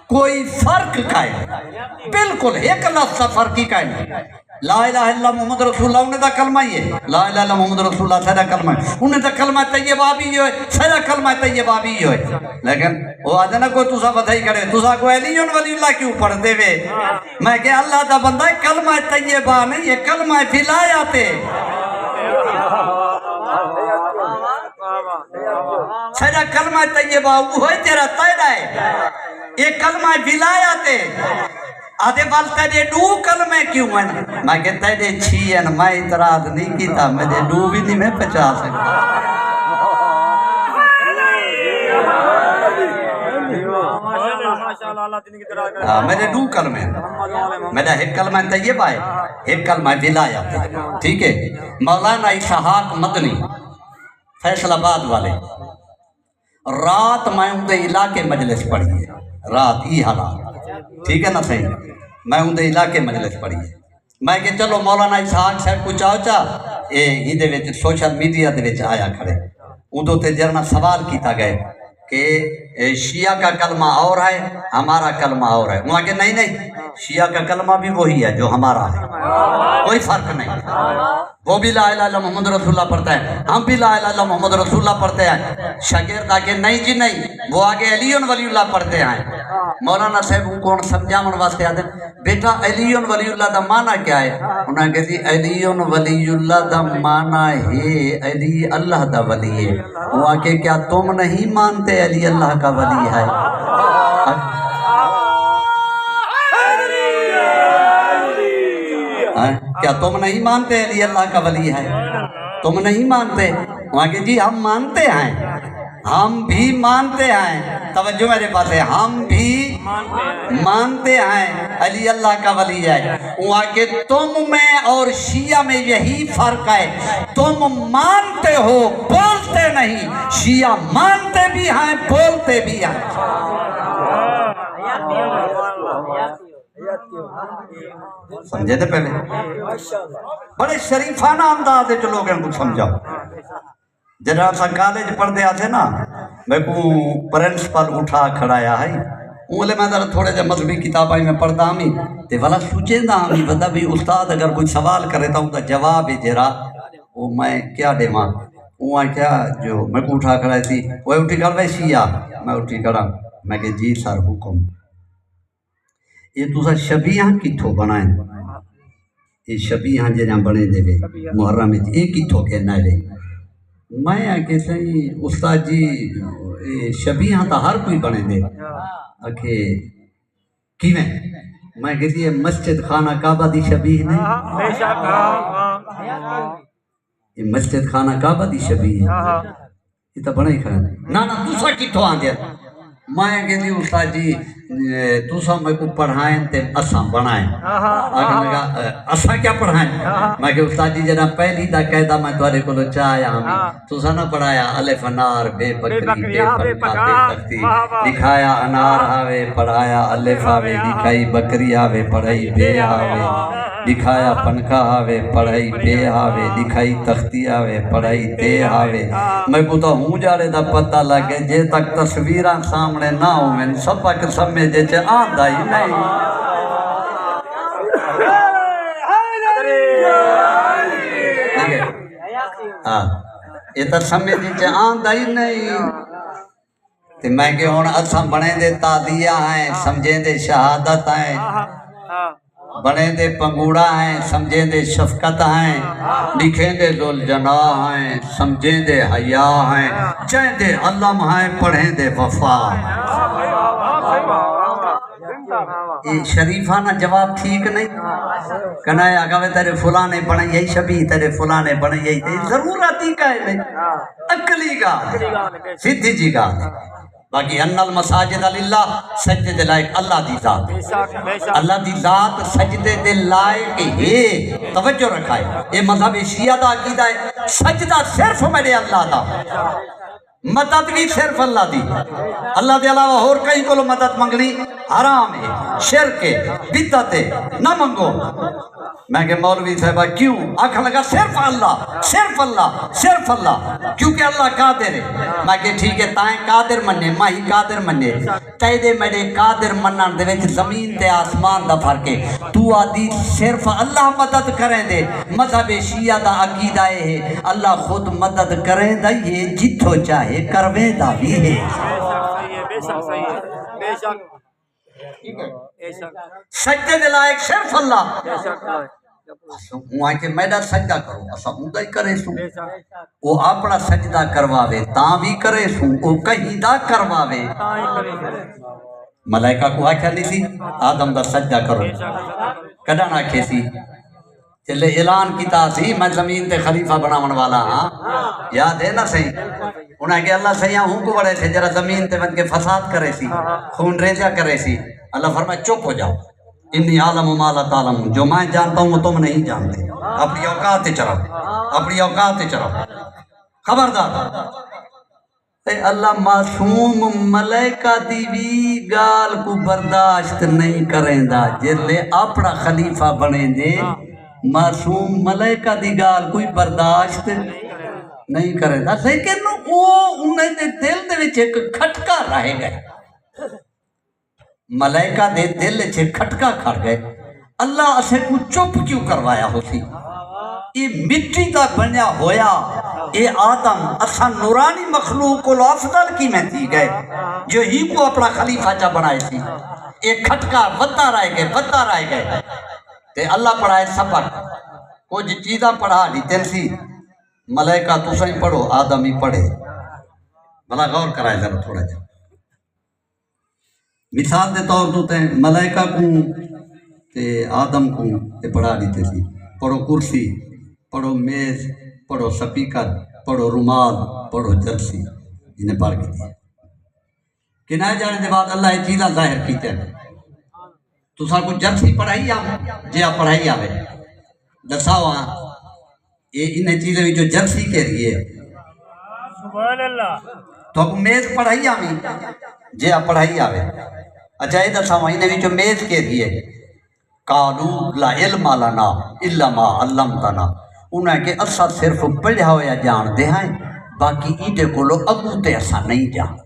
کوئی فرق کائے بالکل ایک لفظ فرق ہی کائے لا الہ الا محمد رسول اللہ انہیں دا کلمہ ہی ہے لا الہ الا محمد رسول اللہ سیدہ کلمہ ہے انہیں دا کلمہ طیبہ بھی ہوئے سیدہ کلمہ طیبہ بھی ہوئے لیکن وہ آدھے نا کوئی تُسا بدھائی کرے تُسا کوئی علیون ولی اللہ کیوں پڑھ دے وے میں کہ اللہ دا بندہ کلمہ طیبہ نہیں یہ کلمہ ولایات ہے سیدہ کلمہ طیبہ وہ تیرا تیرہ ہے یہ کلمہ ولایات ہے آدھے والتا دے دو کلمے کیوں ہیں میں کہتا ہے دے چھی ہیں میں اعتراض نہیں کیتا میں دے دو بھی نہیں میں پچا سکتا میرے دو کلمے میرا ایک کلمہ طیبہ ہے ایک کلمہ ولایات ہے ٹھیک ہے مولانا اسحاق مدنی فیصل آباد والے رات میں ان دے علاقے مجلس پڑھی ہے رات ہی حالات ٹھیک ہے نا صحیح میں ان دے علاقے مجلس پڑھی ہے میں کہ چلو مولانا اسحاق صاحب کو چاہو یہ ہی دے وچ سوشل میڈیا دے وچ آیا کھڑے اندو تے جرنا سوال کیتا گئے کہ شیعہ کا کلمہ اور ہے ہمارا کلمہ اور ہے. وہاں کہ نہیں شیعہ کا کلمہ بھی وہی ہے جو ہمارا ہے, کوئی فرق نہیں. وہ بھی لا الہ الا محمد رسول اللہ پڑھتا ہے, ہم بھی لا الہ الا محمد رسول اللہ پڑھتے ہیں. شاگرد آگے نہیں جی نہیں, وہ آگے علی ولی اللہ پڑھتے ہیں. مولانا صاحب ان کو سمجھاون واسطے آتے ہیں بیٹا علی ولی اللہ دا معنی کیا ہے؟ انہوں نے کہا جی علی ولی اللہ دا معنی ہے علی اللہ دا ولی ہے. وہ آگے کیا تم نہیں مانتے علی اللہ کا ولی ہے؟ کیا تم نہیں مانتے علی اللہ کا ولی ہے؟ تم نہیں مانتے؟ وہاں کہ جی ہم مانتے ہیں, ہم بھی مانتے ہیں. توجہ میرے پاس ہے, ہم بھی مانتے ہیں علی اللہ کا ولی ہے. وہاں کہ تم میں اور شیعہ میں یہی فرق ہے, تم مانتے ہو بولتے نہیں, شیعہ مانتے بھی ہیں بولتے بھی ہیں. سمجھے تھے پہلے؟ بڑے شریفانہ انداز ہے جو لوگوں کو سمجھاؤ. جناب سا کالج پڑھتے آتے نا, میں کو پرنسپل اٹھا کھڑایا ہے, اولے میں ذرا تھوڑے جے مذہبی کتابیں میں پڑھتا ہمیں تے والا سوچے دا ہمیں بدا بھی استاد اگر کوئی سوال کرے تا ہوں دا جواب ہے جرا وہ میں کیا دے ماں وہ کیا جو میں کو اٹھا کھڑائی تھی وہ اٹھی کھڑ بھائی شیعہ, میں اٹھی کھڑا میں کہ جی سر حکم. یہ تو شبیہاں کتھو بنائیں, یہ شبیہاں جنہاں بنے دے وے محرم یہ کتھو کہنا ہے. میں کہ صحیح استاد جی شبیہاں تا ہر کوئی بنے دے کہ کیویں؟ میں کہتی ہے مسجد خانہ کعبہ دی شبیہ نہیں, یہ مسجد خانہ کعبہ دی شبیہ ہے, یہ تا بنا ہی کھڑا نا دوسرا کتھو آن دیا. میں کہتی استاد جی دوسرا میں کو پڑھائیں تے اساں بنائیں. آگے لگا اساں کیا پڑھائیں؟ میں کہ استاد جی جنا پہلی دا قیدہ میں توارے کو چاہیا ہمیں توسا نہ پڑھایا الف انار بے بکری بے پنکھا بے تختی, لکھایا انار آوے پڑھایا الف آوے, لکھائی بکری آوے پڑھائی بے آوے, لکھایا پنکھا آوے پڑھائی بے آوے, لکھائی تختی آوے پڑھائی تے آوے. میں کو تو ہوں جارے دا پتہ لگے جے تک تصویراں سامنے نہ ہوئیں سبق سمجھے چے آدھا ہی نہیں. یہ تو سمجھے چے آدھا ہی نہیں. تے میں کہ ہون اساں بنے دے تادیہ ہیں, سمجھیں دے شہادت ہیں, بنے دے پنگوڑا ہیں, سمجھیں دے شفقت ہیں, لکھیں دے ذوالجناح ہیں, سمجھیں دے حیا ہیں, چہیں دے علم ہیں, پڑھیں دے وفا. یہ شریفانہ جواب ٹھیک نہیں کہنا ہے اگوے تیرے فلانے بنے یہی شبیہ تیرے فلانے بنے یہی ضرورتی کا ہے نہیں, عقلی کا سیدھی جی کا. باقی ان المساجد للہ, سجدے دے لائق اللہ دی ذات, اللہ دی ذات سجدے دے لائق ہے. توجہ رکھائے یہ مذہب شیعہ دا عقیدہ ہے, سجدہ صرف میرے اللہ دا, مدد بھی صرف اللہ دی, اللہ دے علاوہ اور کہیں کو مدد منگنی حرام ہے, شرک ہے, بدعت ہے, نہ منگو. میں کہ مولوی صاحبہ کیوں؟ آنکھ لگا صرف اللہ صرف اللہ صرف اللہ, کیونکہ اللہ قادر ہے. میں کہ ٹھیک ہے تائیں قادر مننے ماہی قادر مننے, تے دے میرے قادر منن دے وچ زمین تے آسمان دا فرق ہے. تو آدھی صرف اللہ مدد کریں دے, مذہب شیعہ دا عقیدہ ہے اللہ خود مدد کریں دا, یہ جتھو چاہے کرویں دا بھی ہے. سجدے دے لائق صرف اللہ. وہاں کہ میڈا سجدہ کرو اسا اوندا ہی کرے سوں, وہ اپنا سجدہ کرواوے تاں بھی کرے سوں, وہ کہیں دا کرواوے. ملائکہ کو آکھیا نہیں سی آدم دا سجدہ کرو, کڈا نہ آکھے سی چلے اعلان کیتا سی میں زمین تے خلیفہ بناون والا ہاں, یاد ہے نا صحیح. انہیں کہ اللہ سیاں ہوں کو بڑے تھے جرا زمین تے بن کے فساد کرے سی, خون ریزہ کرے سی. اللہ فرمائے چپ ہو جاؤ, انی عالم ما لا تعلمون, جو میں جانتا ہوں وہ تم نہیں جانتے. اپنی اوقات تے چلو, اپنی اوقات تے چلو, خبردار. اللہ معصوم ملائکہ دی بھی گال کو برداشت نہیں کریں دا, جلے اپنا خلیفہ بنے دے معصوم ملائکہ دی گال کوئی برداشت نہیں کرے گا، لیکن وہ انہیں دے دل دے وچ ایک کھٹکا رہ گئے، ملائکہ دے دل وچ کھٹکا کھڑ گئے، اللہ اسے کو چپ کیوں کروایا ہو سی؟ یہ مٹی دا بنیا ہویا اے آدم اساں نورانی مخلوق کو افضل کی میں تھی گئے جو ہی کو اپنا خلیفہ چا بنائے سی، ایک کھٹکا بتا رہ گئے تے اللہ پڑھائے سبق کچھ چیزاں پڑھا دیتے سی، ملائکہ تو سہی پڑھو آدم ہی پڑھے، بھلا غور کرائے ذرا تھوڑا جا۔ مثال دے طور تو تے ملائکہ کو تے آدم کو تے پڑھا دیتے سی، پڑھو کرسی، پڑھو میز، پڑھو سپیکر، پڑھو رومال، پڑھو جرسی، انہیں پڑھ کے دیا کنائے جانے دے بعد اللہ یہ چیزاں ظاہر کیتے ہیں۔ تو سا کو جرسی پڑھائی جیا پڑھائی آوے دساؤ ہاں یہ انہیں چیزیں بھی جو جرسی کے لیے سبحان اللہ تو کو میز پڑھائی آویں جیا پڑھائی آوے، اچھا یہ دساؤ انہیں بھی جو میز کے لیے قالو لا علم لنا الا ما علمتنا، انہیں کہ اسا صرف پڑھا ہویا جان دے ہیں باقی ایڈے کو لو اگو تے اسا نہیں جانتے۔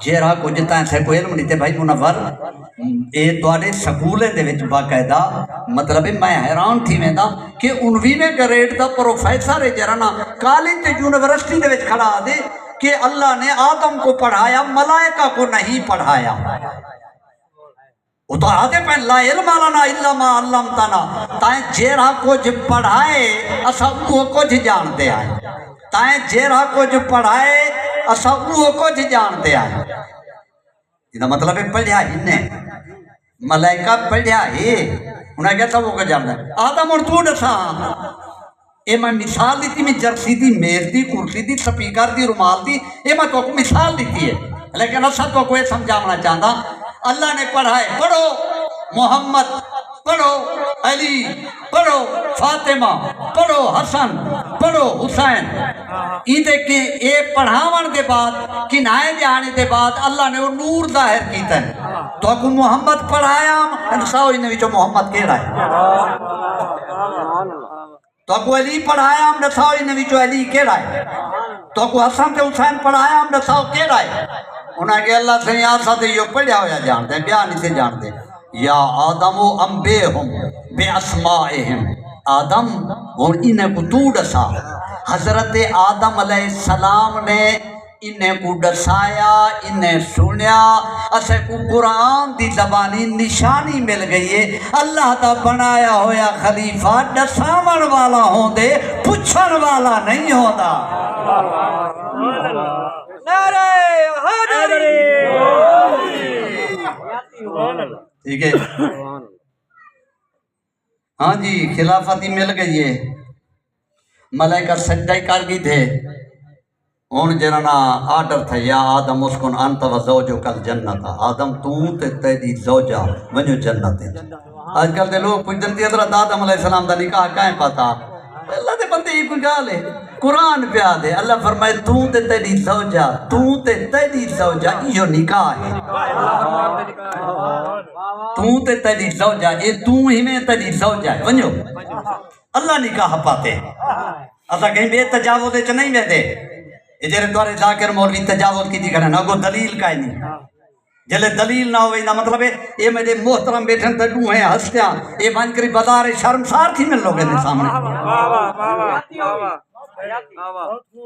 جیرا کو جتا ہے سے کوئی علم نہیں تے بھائی منور اے دوارے سکولے دے وچ باقاعدہ مطلب میں حیران تھی میں دا کہ 19ویں گریڈ دا پروفیسر ہے جرانا کالج تے یونیورسٹی دے وچ کھڑا دے کہ اللہ نے آدم کو پڑھایا ملائکہ کو نہیں پڑھایا، وہ تو آدھے پہن لا علم لنا الا ما علمتنا، تائیں جیرا کچھ پڑھائے اسا وہ کچھ جانتے آئے، تائیں جیرا کچھ پڑھائے اسا وہ کچھ جانتے آئے، یہ مطلب ہے پڑھیا ہی نے ملائکہ پڑھیا ہی انہیں کہتا وہ کو جانتا ہے۔ آدم اور تو ڈسا اے میں مثال دیتی میں جرسی دی میز دی کرسی دی سپیکر دی رومال دی اے میں تو کو مثال دیتی ہے، لیکن اصل تو کوئی سمجھاونا چاہتا اللہ نے پڑھائے پڑھو محمد، پڑھو علی، پڑھو فاطمہ، پڑھو حسن، پڑھو حسین، ایدے کے اے پڑھاون دے بعد کنائے جانے دے بعد اللہ نے وہ نور ظاہر کیتا ہے تو کو محمد پڑھایا انساؤ انہیں جو محمد کہہ رہا ہے، تو کو علی پڑھایا ہم نساؤ انہیں جو علی کہہ رہا ہے، تو کو حسن تے حسین پڑھایا ہم نساؤ کہہ رہا ہے، انہیں کہ اللہ سے یہاں ساتھ یہ پڑھیا ہویا جانتے ہیں بیانی سے جانتے ہیں یا آدم و انبیہم بے اسمائہم، آدم اور انہیں کو تو ڈسا، حضرت آدم علیہ السلام نے انہیں کو ڈسایا، انہیں سنیا، اسے کو قرآن دی زبانی نشانی مل گئی ہے، اللہ تا بنایا ہویا خلیفہ ڈسامن والا ہوں دے پچھن والا نہیں ہوتا۔ ٹھیک ہے ہاں جی خلافت ہی مل گئی ہے، ملائکہ سجدہ کر گئی تھے، ہون جرانا آرڈر تھا یا آدم اسکن انت و زوجک الجنت، آدم تو تے تیری زوجہ ونجو جنت ہے۔ آج کل دے لوگ پوچھتے ہیں حضرت آدم علیہ السلام دا نکاح کہیں پاتا، اللہ دے بندے یہ کوئی گال ہے، قرآن پہ آدھے اللہ فرمائے تو تے تیری زوجہ، تو تے تیری زوجہ یہ نکاح ہے، تو تے تیری زوجہ یہ تو ہی میں تیری زوجہ ہے ونجو اللہ نکاح پاتے ایسا کہیں بے تجاوز چ نہیں میں دے یہ جرے دوارے ذاکر مولوی تجاوز کی تھی کرنا نہ کو دلیل کا ہی نہیں، جلے دلیل نہ ہوئی نہ مطلب ہے یہ میرے محترم بیٹھن تے ڈوں ہیں ہستیاں یہ بن کری بازار شرمسار تھی من لوگے نے سامنے۔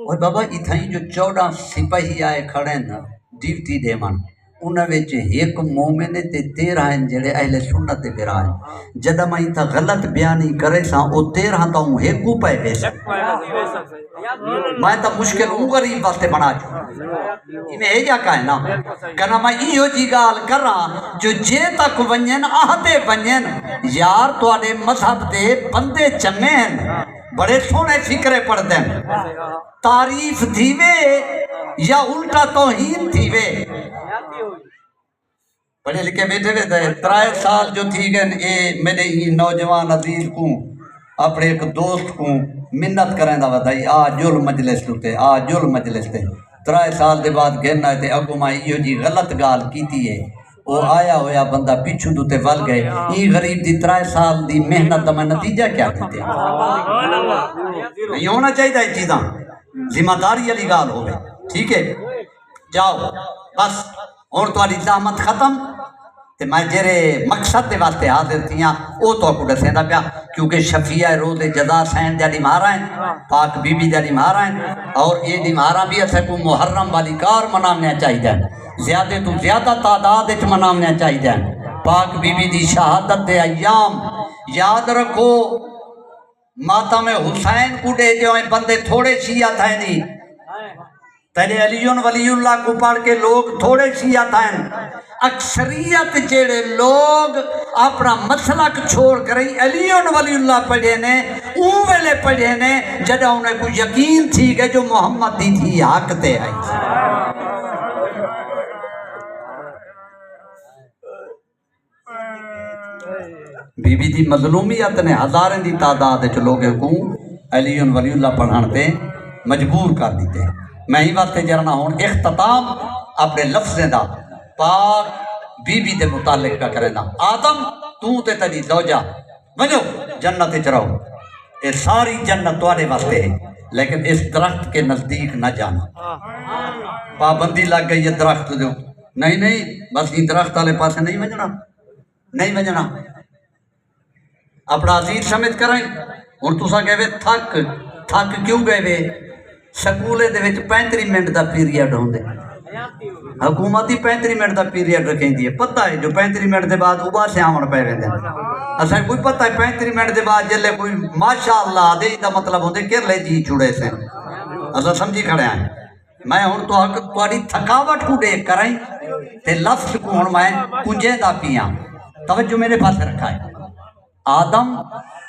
اور بابا اتھائی جو 14 سپاہی آئے کھڑے نا ڈیوٹی دے من انہاں وچ ایک مومن تے 13 ہیں جڑے اہل سنت تے پھر آئے، جدہ میں تا غلط بیانی کرے سا او 13 تا ہوں ایک کو پائے ویسا میں تا مشکل ہوں غریب واسطے بنا جو میں یہ جا کہا ہے نا کہنا میں ایو جی گال کر رہا جو جے تک ونین آہدے ونین یار تو آنے مذہب دے بندے چنگے ہیں بڑے سونے فکرے پڑھ دیں تعریف تھیوے یا الٹا توہین تھیوے، پڑھے لکھے بیٹھے ہوئے تھے 3 سال جو تھی گئے اے میرے ہی نوجوان عزیز کو اپنے ایک دوست کو منت کریں دا بتائی آ جل مجلس تے آ جل مجلس تے 3 سال دے بعد گھرنا تے اگو میں ایو جی غلط گال کیتی ہے وہ آیا ہویا بندہ پچھو دوتے ول گئے یہ غریب دی 3 سال دی محنت دا میں نتیجہ کیا دیتے نہیں ہونا چاہیے یہ چیزاں ذمہ داری علی گال ہو گئے ٹھیک ہے جاؤ بس اور تاری زحمت ختم تے میں جرے مقصد دے واسطے حاضر تھیاں او تو کو دسیندا پیا کیونکہ شفیع روز جزا سین جڑی مارا ہیں پاک بی بی جڑی مارا ہیں اور یہ دی مارا بھی اسے کو محرم والی کار منانے چاہیے زیادہ تو زیادہ تعداد وچ منانے چاہیے پاک بی بی دی شہادت دے ایام یاد رکھو ماتم حسین کو دے جو بندے تھوڑے شیعہ تھے نہیں تیرے علیون ولی اللہ کو پڑھ کے لوگ تھوڑے شیعہ تھے اکثریت جڑے لوگ اپنا مسلک چھوڑ کر علیون ولی اللہ پڑھے نے اون ویلے پڑھے نے جدہ انہیں کو یقین تھی کہ جو محمد دی تھی حق تے آئی بی بی دی مظلومیت نے ہزاریں دی تعداد لوگوں کو علیون ولی اللہ پڑھان پہ مجبور کر دیتے میں ہی واسطے جرنا ہوں اختتام اپنے لفظیں دا پاک بی بی دے متعلق کا کرنا آدم تو تے تیری زوجہ ونجو جنت چراؤ یہ ساری جنت تواڈے واسطے ہے لیکن اس درخت کے نزدیک نہ جانا پابندی لگ گئی ہے درخت دو نہیں بس یہ درخت والے پاسے نہیں وجنا اپنا عزیز سمجھ کریں اور تسا کہے تھک کیوں گئے سکولے دے وچ 35 منٹ دا پیریڈ ہوندے حکومت ہی 35 منٹ دا پیریڈ رکھیں دی پتہ ہے جو 35 منٹ دے بعد ابا سے آمن پے ویندے اساں کوئی پتہ ہے 35 منٹ دے بعد جلے کوئی ماشاءاللہ دے دا مطلب ہوندے کر لے جی چھڑے سے اساں سمجھی کھڑے ہیں میں ہن تو تواڈی تھکاوٹ کو دیکھ کریں تے لفظ کو ہن میں کنجے دا پیاں توجہ میرے پاس رکھا ہے آدم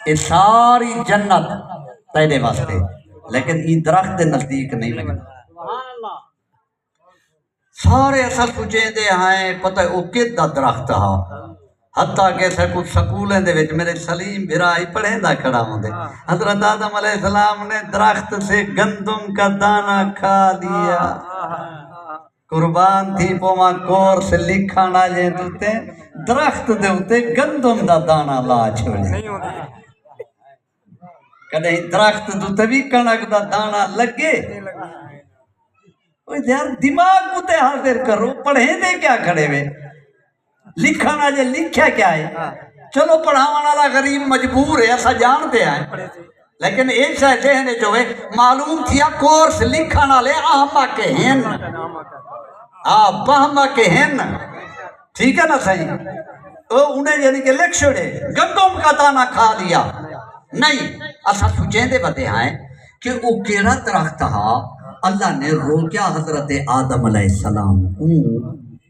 یہ ساری جنت تیرے واسطے لیکن یہ درخت دے نزدیک نہیں لگنا سارے اصل پوچھیں دے ہیں پتہ ہے وہ کتا درخت ہا حتیٰ کہ کچھ سکولیں دے وچ میرے سلیم بھرائی پڑھیں دا کھڑا ہوں دے حضرت آدم علیہ السلام نے درخت سے گندم کا دانہ کھا لیا قربان تھی پوما کور سے لکھا نہ جے دوتے درخت دے ہوتے گندم دا دانہ لا چھوڑے کدہیں درخت دوتے بھی کنک دا دانہ لگے یار دماغ ہوتے حاضر کرو پڑھیں دے کیا کھڑے ہوئے لکھا نہ جے لکھیا کیا ہے چلو پڑھاوانا والا غریب مجبور ہے ایسا جانتے ہیں لیکن ایک شاید ذہنے جو ہے معلوم تھیا کورس لکھا نہ لے آہما کے ہن بہما کے ہن ٹھیک ہے نا صحیح انہیں یعنی کہ لکھ چھوڑے گندم کا دانہ کھا لیا نہیں اسا سوچیں دے بتے ہیں کہ وہ کیڑا درخت تھا اللہ نے روکیا حضرت آدم علیہ السلام کو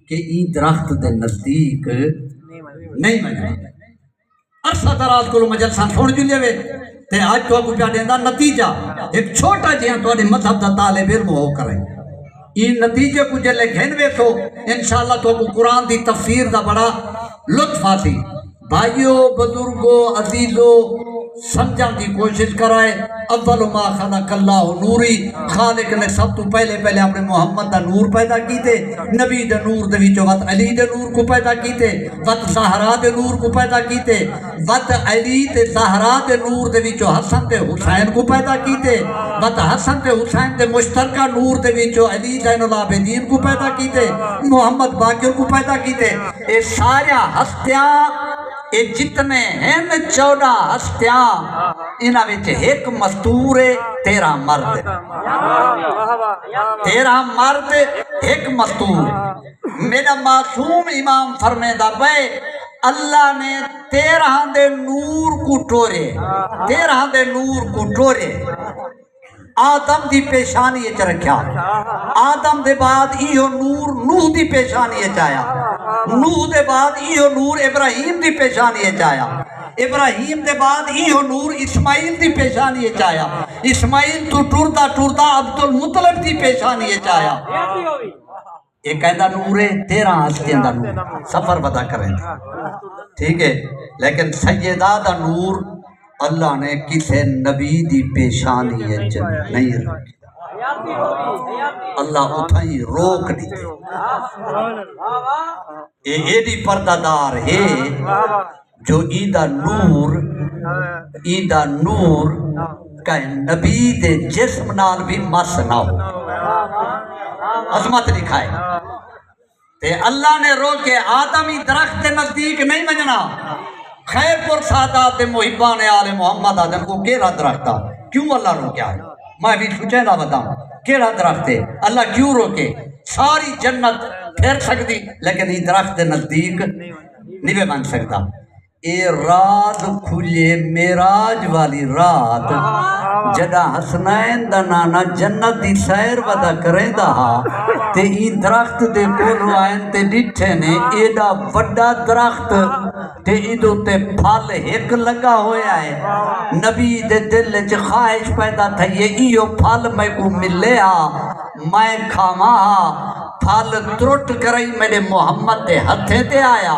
کہ ای درخت دے نزدیک نہیں بنائے عرصہ دراز کو مجلسان چھوڑ جلے ہوئے تے آج تو کو پیا دیندا نتیجہ ایک چھوٹا جہاں تو مذہب دا طالب علم ہو کریں یہ نتیجے کو جلے گھنوے تو انشاءاللہ تو کو قرآن دی تفسیر دا بڑا لطف آتی بھائیو بزرگو عزیزو سمجھان دی کوشش کرائے اول ما خلق اللہ نوری خالق نے سب تو پہلے اپنے محمد دا نور پیدا کیتے نبی دا نور دے وچوں وقت علی دے نور کو پیدا کیتے وقت زہرا دے نور کو پیدا کیتے وقت علی تے زہرا دے نور دے وچوں حسن تے حسین کو پیدا کیتے وقت حسن تے حسین دے مشترکہ نور دے وچوں علی زین العابدین کو پیدا کیتے محمد باقر کو پیدا کیتے اے سارا ہستیاں اے جتنے ہیں 14 ہستیاں انہاں وچ ایک مستور ہے 13 مرد 13 مرد ایک مستور میرا معصوم امام فرمیدہ بے اللہ نے 13 دے نور کو ٹورے 13 دے نور کو ٹورے آدم دی پیشانی چ رکھیا آدم دے بعد ایہو نور نوح دی پیشانی چایا نوح دے بعد ایہو نور ابراہیم دی پیشانی چایا ابراہیم دے بعد ایہو نور اسماعیل دی پیشانی چایا اسماعیل تو ٹردا عبد المطلب دی پیشانی چایا ایک قیدہ نور ہے 13 ہستیاں دا نور سفر بدا کریں ٹھیک ہے لیکن سیدہ دا نور اللہ نے کسے نبی دی پیشانی نہیں رکھی اللہ اتھائی روک دیتے اے ایڈی پردادار ہے جو ایدہ نور کہ نبی دے جسم نال بھی مس نہ ہو عظمت لکھائے تے اللہ نے روکے آدمی درخت کے نزدیک نہیں منجنا خیر پر سادات محبان آل محمد آدم کو کیڑا درخت تھا کیوں اللہ روکیا ہے میں بھی سوچے نہ بتاؤں کیڑا درخت ہے اللہ کیوں روکے ساری جنت پھیر سکتی لیکن یہ درخت نزدیک نہیں بن سکتا اے رات کھلے معراج والی رات جدا حسنین دا نانا جنت دی سیر ودا کریں دا تے ای درخت دے کولو آئیں تے ڈٹھے نے ایڈا وڈا درخت تے ایدو تے پھل ایک لگا ہویا ہے نبی دے دل چ خواہش پیدا تھا یہ ایو پھل میں کو ملے میں کھاواں پھل ترٹ کرئی میرے محمد دے ہتھے تے آیا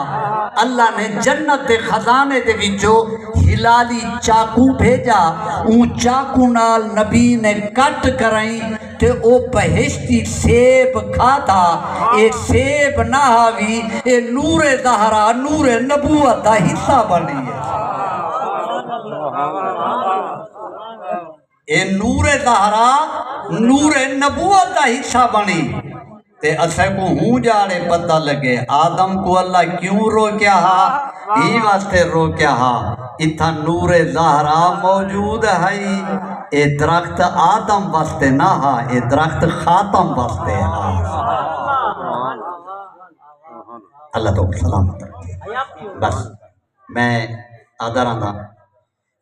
اللہ نے جنت دے خزانے دے وچوں ہلالی چاکو بھیجا اون چاکو نال نبی نے کٹ کرائیں تے او بہشتی سیب کھاتا اے سیب نہ ہوئی اے نور زہرا نور نبوت دا حصہ بنی ہے اے نور زہرا نور نبوت دا حصہ بنی تے اسے کو ہوں جاڑے پتہ لگے آدم کو اللہ کیوں روکیا ہا ہی واسطے روکیا ہا اتھا نور زہرا موجود ہے اے درخت آدم واسطے نہ ہا اے درخت خاتم واسطے ہا اللہ تو سلامت رکھے بس میں آدھا رہا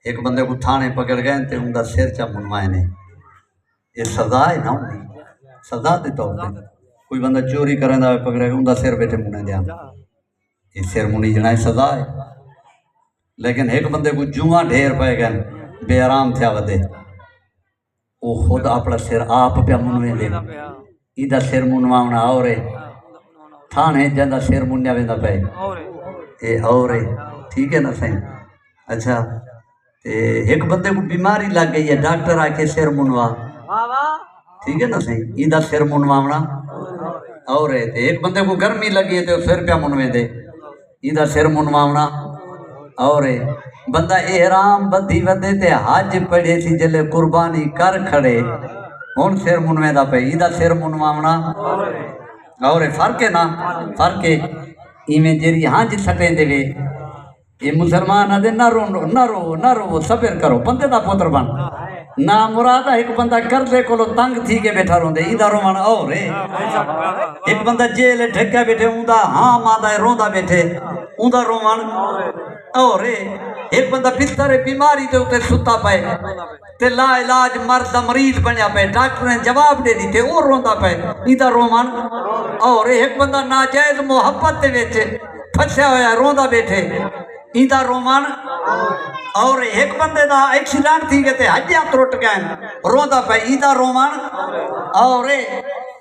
ایک بندے کو تھانے پکڑ گئے تے ان دا سر چا منوائے نے یہ سزا ہے نا سزا دے طور پہ کوئی بندہ چوری کریں دا پکڑے ان دا سر بیٹھے منے دیا یہ سر منی جنائے سزا ہے لیکن ایک بندے کو جوہاں ڈھیر پائے گئے بے آرام تھیا ودے وہ خود اپنا سر آپ پہ منوے دے ایدہ سر منواؤنا اور تھانے جندہ سر منیا ویندہ پہ اے اور ٹھیک ہے نا صحیح اچھا ایک بندے کو بیماری لگ گئی ہے ڈاکٹر آ کے سر منوا ٹھیک ہے نا صحیح ایدہ سر منواؤنا اور ایک بندے کو گرمی لگی ہے تو سر پہ منوے دے ایدہ سر منواؤنا اور بندہ احرام بدھی ودے تے حج پڑھے سی جلے قربانی کر کھڑے ہون سر منوے دا پہ ایدہ سر منواؤنا اور فرق ہے نا فرق ہے ایمیں جیری حج سٹیں دے وے یہ مسلمان آدھے نہ رو صبر کرو بندے دا پوتر بن نہ مرادہ ایک بندہ کردے کو لو تنگ تھی کے بیٹھا رون دے ایدہ رومان اور ایک بندہ جیل ٹھکا بیٹھے اوندہ ہاں ماندہ روندہ بیٹھے اوندہ رومان اور ایک بندہ بستر بیماری دے ہوتے ستا پائے تے لا علاج مرد مریض بنیا پائے ڈاکٹر نے جواب دے دیتے اور روندہ پائے ایدہ رومان اور ایک بندہ ناجائز محبت دے بیٹھے پھنسیا ہویا روندہ بیٹھے ایدہ رومان اور ایک بندے دا ایکسیڈنٹ تھی گئے تے حجیاں ترٹ گئے روندہ پہ ایدہ رومان اور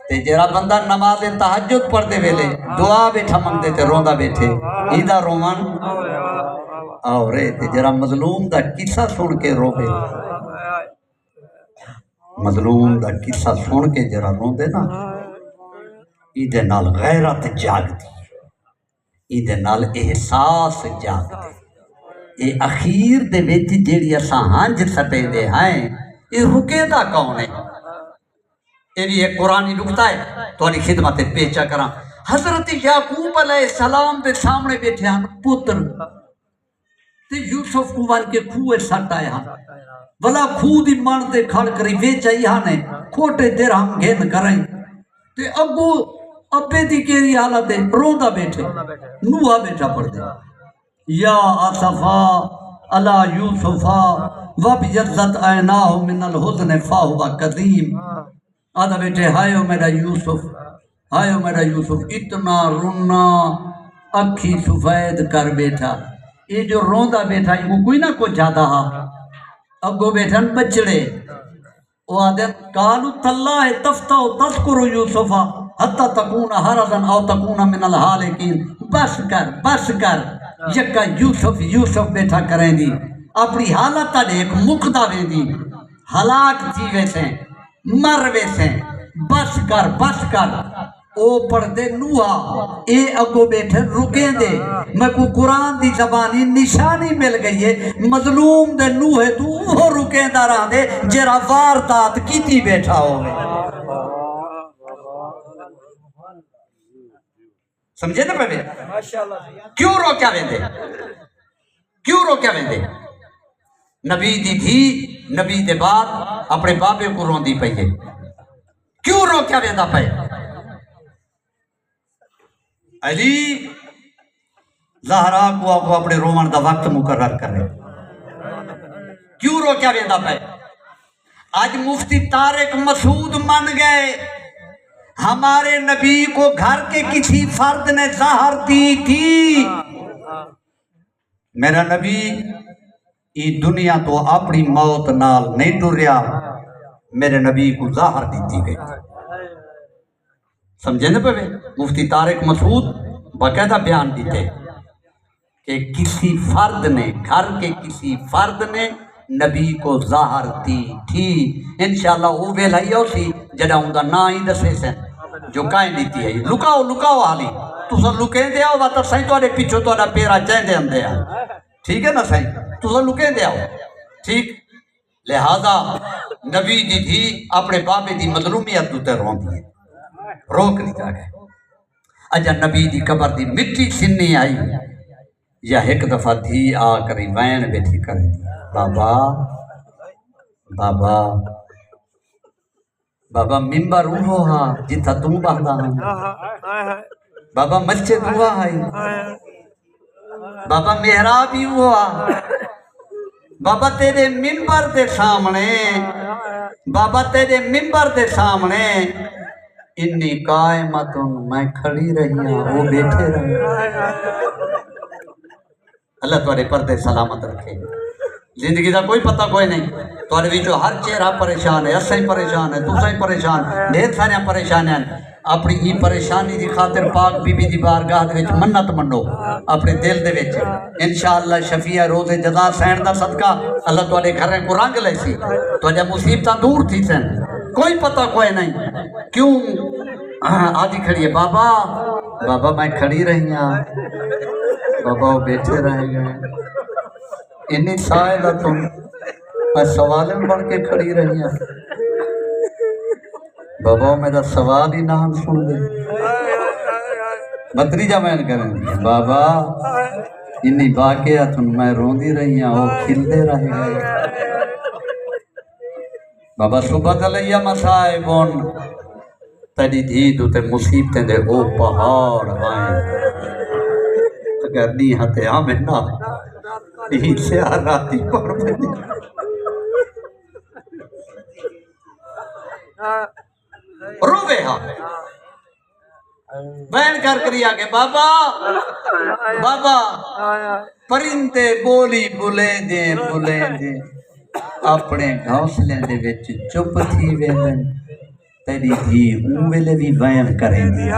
تے جرا بندہ نماز تہجد پڑھ دے ویلے دعا بیٹھا منگ دے تے روندہ بیٹھے ایدہ رومان اور تے جرا مظلوم دا قصہ سن کے روے مظلوم دا قصہ سن کے جرا روندے نا ایدے نال غیرت جاگ دی ایدے نال احساس جاگ دے اے اخیر دے ویچ جیڑی اساں ہنج سٹے دے ہیں اے رکے دا کون ہے اے بھی ایک قرآنی نکتہ ہے تو انہی خدمت پیچا کرا حضرت یعقوب علیہ السلام دے سامنے بیٹھے ہیں پتر تے یوسف کو وان کے کھوئے سٹ آیا بلا کھو دی من دے کھڑ کری ویچا یہاں نے کھوٹے درہم گھن کریں تے ابو ابے دی کیری حالت ہے روندہ بیٹھے نوہا بیٹھا پڑھ دے یا آصفا علا یوسفا وَبْيَضَّتْ عَيْنَاهُ مِنَ الْحُزْنِ فَهُوَ قَدِيمٌ آدھا بیٹھے ہائے میرا یوسف ہائے میرا یوسف اتنا رونا اکھی سفید کر بیٹھا یہ جو روندہ بیٹھا یہ کوئی نہ کو جادا ہا اگو بیٹھن بچڑے وہ آدھے قالوا تاللہ تفتح تذکر یوسفا حتی تکون حرزن او تکون من الحالکین بس کر یکا یوسف بیٹھا کریں دی اپنی حالت تا دیکھ مقدہ وے دی ہلاک تھی ویسے مر ویسے بس کر او پڑھ دے نوہا اے اگو بیٹھے رکیں دے میں کو قرآن دی زبانی نشانی مل گئی ہے مظلوم دے نوہے تو وہ رکیں دا رہا دے جرا واردات کیتی بیٹھا ہوئے سمجھے نا پہلے کیوں روکیا ویندے نبی دی تھی نبی دے بعد اپنے بابے کو رون دی پئی ہے کیوں روکیا ویندا پئے علی زہرا کو اپنے رومن دا وقت مقرر کرے کیوں روکیا ویندا پئے آج مفتی طارق مسعود من گئے ہمارے نبی کو گھر کے کسی فرد نے زہر دی تھی میرا نبی یہ دنیا تو اپنی موت نال نہیں ٹریا میرے نبی کو زہر دیتی گئی سمجھے نا پہلے مفتی طارق مسعود باقاعدہ بیان دیتے کہ کسی فرد نے گھر کے کسی فرد نے نبی کو زہر دی تھی انشاءاللہ وہ ویلائی ہو سی جڑا ہوں دا نا ہی دسے سے جو کائیں دیتی ہے لکاؤ حالی تو سن لکیں دے آؤ واتا سائیں تو آنے پیچھو تو آنے پیرا چین دے اندے ہیں ٹھیک ہے نا سائیں تو سن لکیں دے آؤ ٹھیک لہذا نبی دی تھی اپنے بابے دی مظلومیت دوتے رون دیئے روک نہیں جا گئے اجا نبی دی قبر دی مٹی سننی آئی یا ایک دفعہ دھی آ کری وین بیٹھی کریں بابا ممبر اوہو ہاں جتھا تم بہدا ہاں بابا مسجد ہوا ہائی بابا محراب ہی ہوا بابا تیرے ممبر دے سامنے انی قائمتن میں کھڑی رہی ہوں وہ بیٹھے رہے اللہ تمہارے پردے سلامت رکھے زندگی دا کوئی پتہ کوئی نہیں تمہارے بھی جو ہر چہرہ پریشان ہے اسیں پریشان ہے تسیں پریشان ڈھیر سارے پریشان ہیں اپنی ای پریشانی دی خاطر پاک بی بی دی بارگاہ دے وچ منت منو اپنے دل دے وچ انشاءاللہ شفیع روز جزا سین دا صدقہ اللہ تمہارے گھریں کو رنگ لے سی تمہارے مصیبتاں دور تھی سن کوئی پتہ کوئی نہیں کیوں آدھی کھڑی ہے بابا میں کھڑی رہی ہوں بابا وہ بیٹھے رہ گئے انی سائلہ تم میں سوالیں بڑھ کے کھڑی رہی ہوں بابا میرا سوال ہی نہ سن دے بتریجہ میں کریں بابا انی باقیہ تم میں رون دی رہی ہوں وہ کھل دے رہے گئے بابا صبح دلیا مسائے بون تیری دھی تو تے مصیبتیں دے او پہاڑ آئیں اگر نہیں ہتے ہمیں نا نہیں سے آراتی پڑھ بنی روے ہاں بین کر کری آگے بابا پرندے بولی بلے دے اپنے گھونسلے دے وچ چپ تھی ویلن تیری دھی اون ویلے بھی بیان کریں گی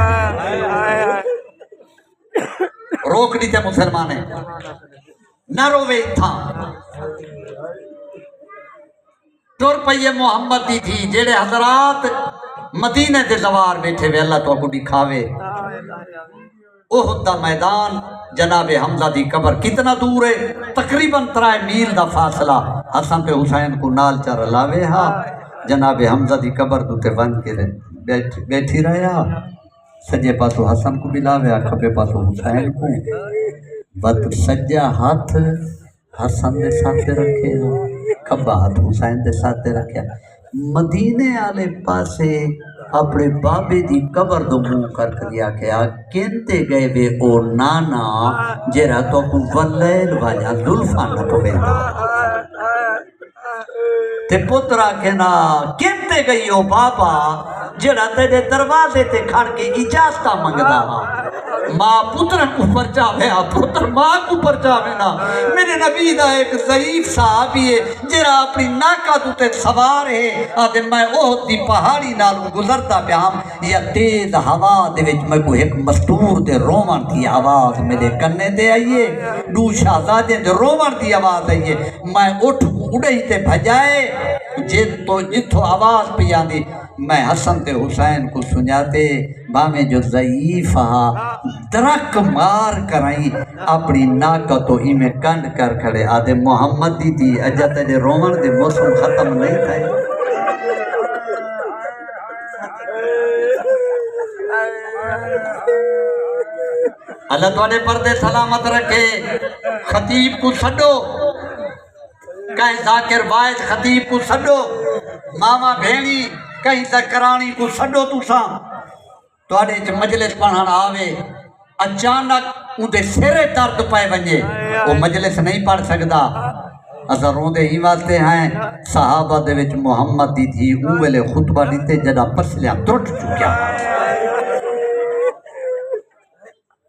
روک دیتے مسلمانے نہ روے تھا ٹر پئیے محمد دی تھی جیڑے حضرات مدینے دے زوار بیٹھے وے اللہ تو کو دکھاوے احد دا میدان جناب حمزہ دی قبر کتنا دور ہے تقریباً 3 میل دا فاصلہ حسن پہ حسین کو نال چار لاوے ہاں جناب حمزہ دی قبر دوتے بن کے بیٹھی رہا سجے پاسو حسن کو بھی لاوے کھپے پاسو حسین کو بد سجا ہاتھ حسن دے ساتھ رکھے کھبا ہاتھ حسین دے ساتھ رکھے مدینے آلے پاسے اپنے بابے دی قبر دو منہ کر کریا کیا کینتے گئے بے او نانا جیرا تو کو ولیل واجہ ظلفہ نہ تو بیدا تے پترا کے نا کینتے گئی او بابا جیڑا تیرے دروازے تے کھڑ کے اجازتہ منگدا ماں پتر اوپر جاوے پتر ماں اوپر جاوے نا میرے نبی دا ایک ضعیف صحابی ہے جیڑا اپنی ناکا دوتے سوار ہے آدھے میں احد دی پہاڑی نالوں گزرتا پہ ہم یا تیز ہوا دے وچ میں کو ایک مستور دے رومن دی آواز میرے کنے دے آئیے دو شہزادے دے رومن دی آواز آئیے میں اٹھ اڑے ہی تے بھجائے جے تو جتھو آواز پی آندی میں حسن تے حسین کو سنجاتے باویں جو ضعیف ہاں درک مار کرائیں اپنی ناکہ تو ہی میں کنڈ کر کھڑے آدھے محمد دی تھی اجا تجھے رومن دے موسم ختم نہیں تھے اللہ تواڈے پردے سلامت رکھے خطیب کو سڈو کہیں ذاکر واحد خطیب کو سڈو ماما بھیڑی کہیں ذکرانی کو سڈو تساں تواڈے مجلس پڑھن آوے اچانک اندے سرے درد پائے ونجے وہ مجلس نہیں پڑھ سکدا اساں روندے ہی واسطے ہیں صحابہ دے وچ محمد دی تھی او ویلے خطبہ دیتے جدا پسلیاں ٹوٹ چکیا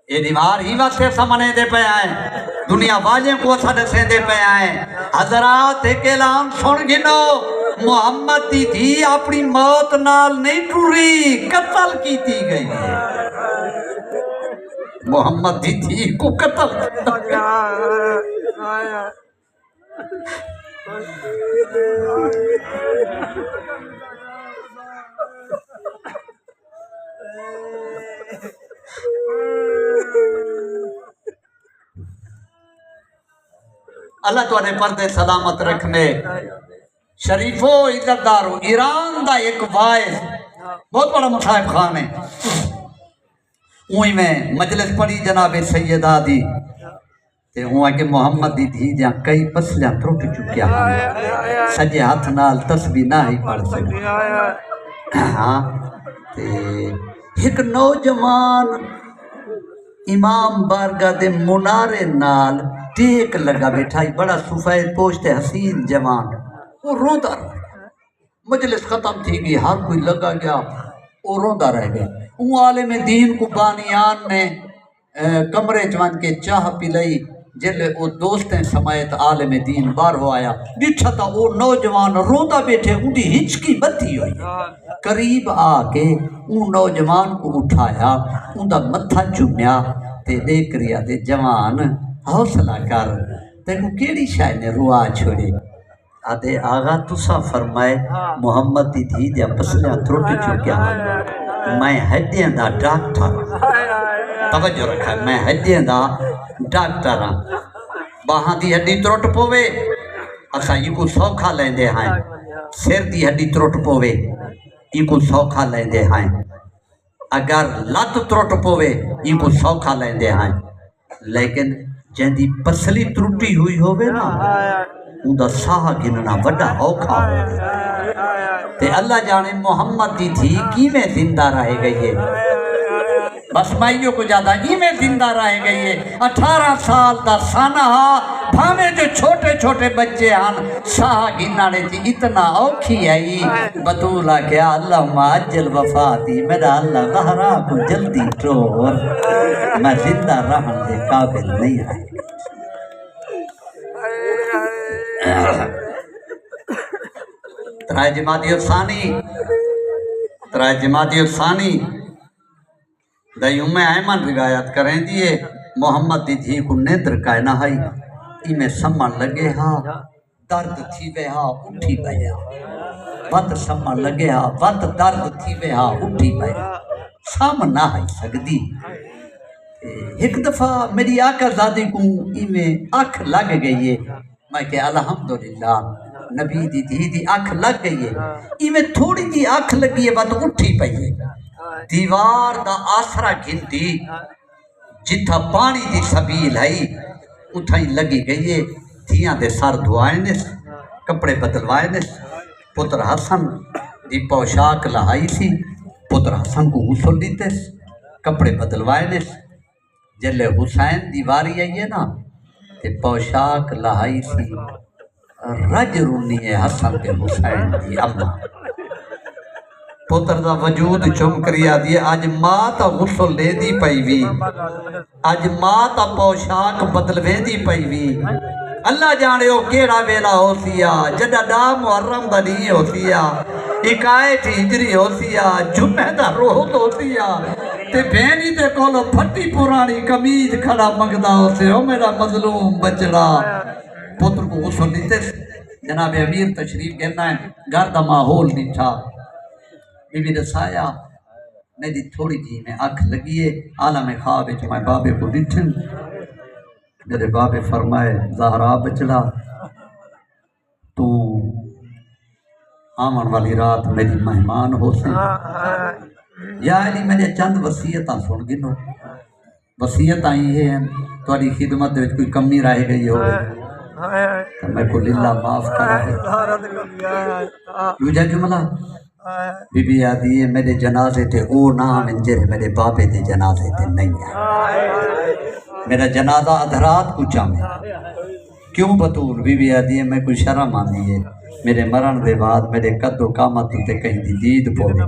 یہ دیوار ہی واسطے سمنے دے پہ آئے دنیا واجیں کو سڑ سے دے پہ آئے حضرات ایک اعلان سن گنو محمد دی تھی اپنی موت نال نہیں ٹوری قتل کی تھی گئی ہے محمد دی تھی کو قتل اللہ تواڈے پردے سلامت رکھنے شریفو عزت دارو ایران دا ایک وائز بہت بڑا مصاحب خان ہے اوہی میں مجلس پڑھی جناب سیدہ دی تے ہوا کہ محمد دی دھی جہاں کئی پسلیاں ٹوٹ چکیا ہیں سجے ہاتھ نال تسبیح نہ ہی پڑھ سکے ہاں تے ایک نوجوان امام بارگاہ دے منارے نال ٹیک لگا بیٹھا ہی بڑا سفید پوشتے حسین جوان وہ روندا رہا مجلس ختم تھی گئی ہر کوئی لگا گیا وہ روندا رہ گیا وہ عالم دین کو بانیان نے کمرے چوان کے چاہ پی لئی جلے وہ دوستیں سمایت عالم دین بار ہو آیا ڈٹھا تھا وہ نوجوان روندا بیٹھے اندھی ہچکی بتی ہوئی قریب آ کے ان نوجوان کو اٹھایا اندھا متھا چومیا تے دیکھ ریا دے جوان حوصلہ کر تیکو کیڑی شاہ نے روا چھوڑے آدھے آغا تسا فرمائے محمد دی دھی دیا پسلیاں تروٹی چکیا میں ہڈیاں دا ڈاکٹر توجہ رکھا ہے میں ہڈیاں دا ڈاکٹر ہاں باہاں دی ہڈی تروٹ پوے اسا یہ کو سوکھا لیندے ہیں سر دی ہڈی تروٹ پوے یہ کو سوکھا لیندے ہیں اگر لت تروٹ پوے یہ کو سوکھا لیندے ہیں لیکن جہاں دی پسلی تروٹی ہوئی ہوئے نا اندھا ساہ گننا وڈا اوکھا ہوئے تے اللہ جانے محمد دی تھی کی میں زندہ رہے گئی ہے بس مائیوں کو جاتا ہی میں زندہ رہے گئی ہے 18 سال دا سانہا بھامے جو چھوٹے چھوٹے بچے ہن ساہ گنانے جی اتنا اوکھی آئی بطولہ کیا اللہ معجل وفاتی میرا اللہ غہرہ کو جلدی ٹور میں زندہ رہن دے قابل نہیں رہے ترائے جماعتی الثانی دیوم ایمن روایت کریں دیئے محمد دی دھی کو نیدر کائنہ ہے میں سمن لگے ہاں درد تھی وے ہاں اٹھی بے ہاں وقت سمن لگے ہاں وقت درد تھی وے ہاں اٹھی بے ہاں سامنا ہے سکتی ایک دفعہ میری آقا زادی کو میں آنکھ لگ گئی ہے میں کہ الحمدللہ نبی دی دھی دی آنکھ لگ گئی ہے میں تھوڑی دی آنکھ لگی ہے بات اٹھی پئی ہے دیوار دا آسرا گھنٹی جتھا پانی دی سبیل ہے اتھا ہی لگی گئی ہے دھیاں دے سر دھوائیں نس کپڑے بدلوائیں نس پتر حسن دی پوشاک لہائی سی پتر حسن کو غسل دیتے کپڑے بدلوائیں نس جلے حسین دیواری آئی ہے نا تے پوشاک لہائی سی رج رونی ہے حسن کے حسین دی اممہ پتر دا وجود چم کریا دیئے آج ماں تا غسل لے دی پئی وی آج ماں تا پوشاک بدلوے دی پئی وی اللہ جانے ہو کیڑا ویلا ہو سیا جڈا ڈا محرم دا نہیں ہو سیا اکائٹ ہجری ہو سیا جمعہ دا روح ہو سیا تے بینی تے کولو پھٹی پرانی کمیز کھڑا مگدہ ہو سے ہو میرا مظلوم بچڑا پتر کو غسل دیتے جناب امیر تشریف کہنا ہے گھر کا ماحول ڈٹھا بی بی دسایا میری تھوڑی جی میں اکھ لگیے عالم خواب وچ میں بابے کو ڈٹھن میرے بابے فرمائے زہرا بچڑا تو آمن والی رات میری مہمان ہو سے یا علی میں چند وصیتاں سن گنو وصیت آئی ہے تھوڑی خدمت دے وچ کوئی کمی رہ گئی ہو تو میں کو للہ معاف کرا ہے دوجا جملہ بی بی آدھی ہے میرے جنازے تے او نام انجر میرے بابے دے جنازے تے نہیں ہے میرا جنازہ ادھرات کو چاہمیں کیوں بطول بی بی آدھی ہے میں کوئی شرم آنی ہے میرے مرن دے بعد میرے قد و قامت تے کہیں دی دید پوے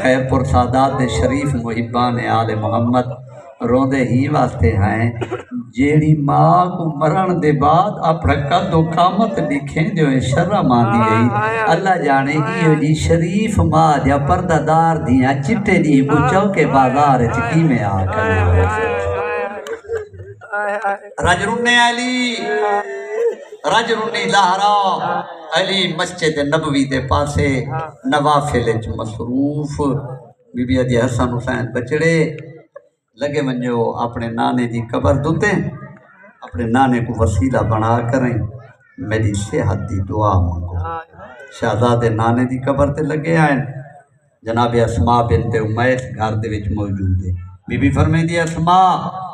خیر پر سادات دے شریف محبان آل محمد روندے ہی واسطے ہیں جیڑی ماں کو مرن دے بعد اپنا قد و قامت لکھیں جو شرم آندی ہے اللہ جانے یہ جی شریف ماں جا پردہ دار دیاں چٹے جی کو چوکے بازار چکی میں آ کر رجرن علی رجرن زہرا علی مسجد نبوی دے پاسے نوافل وچ مصروف بی بی دی حسن حسین بچڑے لگے منجو اپنے نانے دی قبر دوتے اپنے نانے کو وسیلہ بنا کریں میری صحت دی دعا مانگو شہزادے نانے دی قبر تے لگے آئیں جناب اسماء بنت امیس گھر دے وچ موجود ہے بی بی فرمائے دی اسماء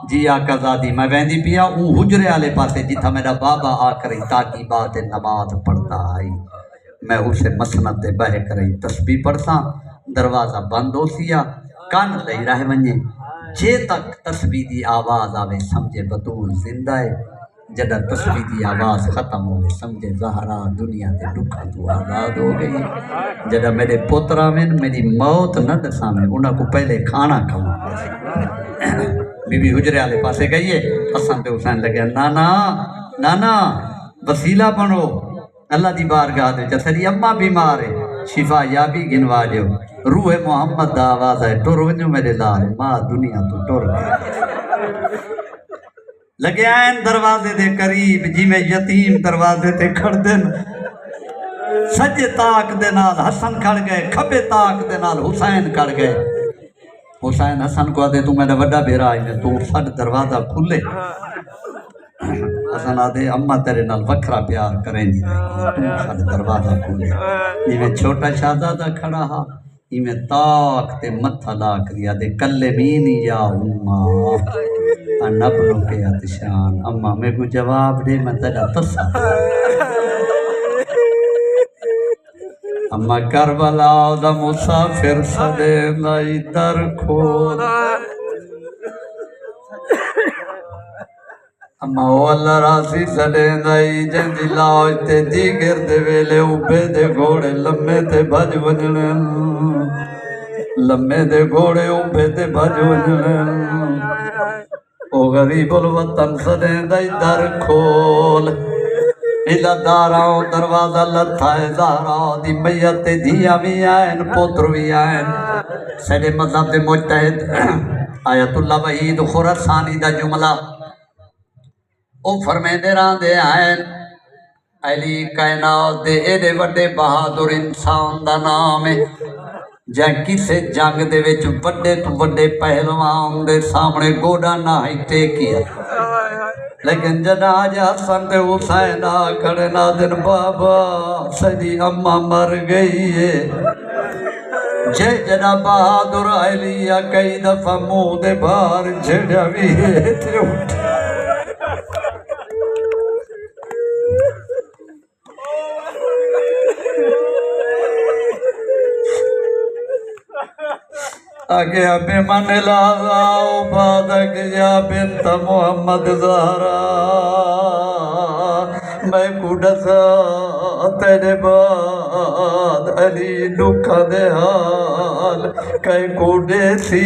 جی آقا زادی میں ویندی پیا اون حجرے والے پاسے جتھا میرا بابا آ کریں تاکہ بات نماز پڑھتا آئی میں اسے مسند دے بہ کریں تسبیح پڑھتا دروازہ بند ہو سیا کان لئی رہ ونجے جے تک تسبیح دی آواز آوے سمجھے بطول زندہ ہے جدہ تسبیح دی آواز ختم ہوئے سمجھے زہرا دنیا دے دکھا تو آزاد ہو گئی جدہ میرے پوترا میں میری موت نہ دسا میں انہاں کو پہلے کھانا کھاؤں بی بی حجرے والے پاسے گئیے حسن تے حسین لگے نانا نانا وسیلہ بنو اللہ دی بارگاہ دے جسری اماں بیمار ہے شفا یابی گنوا جو روح محمد دا آواز ہے ٹر ونجو میرے لال ماں دنیا تو ٹر گئی لگے آئین دروازے دے قریب جی میں یتیم دروازے تے کھڑ دن سجے تاک دے نال حسن کھڑ گئے کھبے تاک دے نال حسین کھڑ گئے حسین حسن کو آدھے تو میرا وڈا بیرا آئی میں تو سٹ دروازہ کھلے حسن آدھے اممہ تیرے نال وکھرا پیار کریں دی رہی تو سٹ دروازہ کھلے یہ میں چھوٹا شہزادہ کھڑا ہا یہ میں تاک تے متھا لا کریا دے کلے مینی یا اممہ نبنو کے آتشان اممہ میں کو جواب دے میں تیرا تسا اممہ کربلا دا مسافر صدے لائی در کھول اممہ او اللہ راسی صدے لائی جن دی لاؤج تے دیگر دے ویلے اوپے دے گھوڑے لمے تے بھج ونجنے لمے دے گھوڑے اوپے تے بھج ونجنے او غریب الوطن صدے لائی در کھول ایلا داراؤں دروازہ لتھا ہے زہرا دی میت دھیا بھی آئین پوتر بھی آئین سیدے مذہب دے مجتہد آیت اللہ وحید خراسانی دا جملہ او فرمے دے ران دے آئین علی کائنات دے ایدے وڈے بہادر انسان دا نام ہے جہاں کسے جنگ دے وچ وڈے تو وڈے پہلوان دے سامنے گوڑا نہ ہی ٹیکیا لیکن جناج حسن تے حسین کھڑے نہ دن بابا سجی اماں مر گئی ہے جے جنا بہادر علیہ کئی دفعہ منہ دے بار جھڑیا بھی ہے تے اٹھ آگے ابھی من لاؤ بادک یا بنت محمد زہرا میں کڑسا تیرے بعد علی دکھا دے حال کئی کڑے سی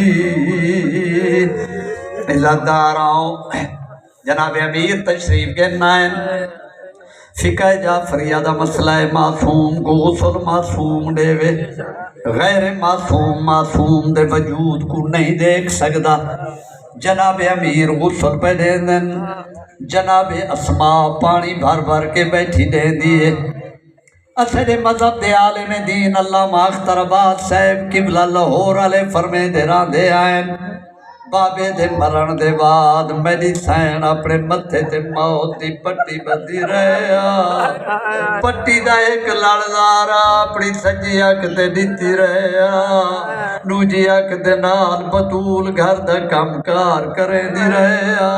عزتداراؤں جناب امیر تشریف کے نائن فقہ جعفریہ دا مسئلہ معصوم کو غسل معصوم دے وے غیر معصوم دے وجود کو نہیں دیکھ سکتا جناب امیر غسل پہ دے دن جناب اسماء پانی بھر بھر کے بیٹھی دے دیئے اسے مذہب دے عالم دین علامہ اختر آباد صاحب قبلہ لاہور والے فرمے دے راندے آئین بابے دے مرن دے بعد میری سین اپنے متھے تے موت دی پٹی بندی رہیا پٹی دا ایک لڑزارا اپنی سجی اک تے دتی رہیا دوجی اک دے نال بطول گھر دا کم کار کرے دی رہیا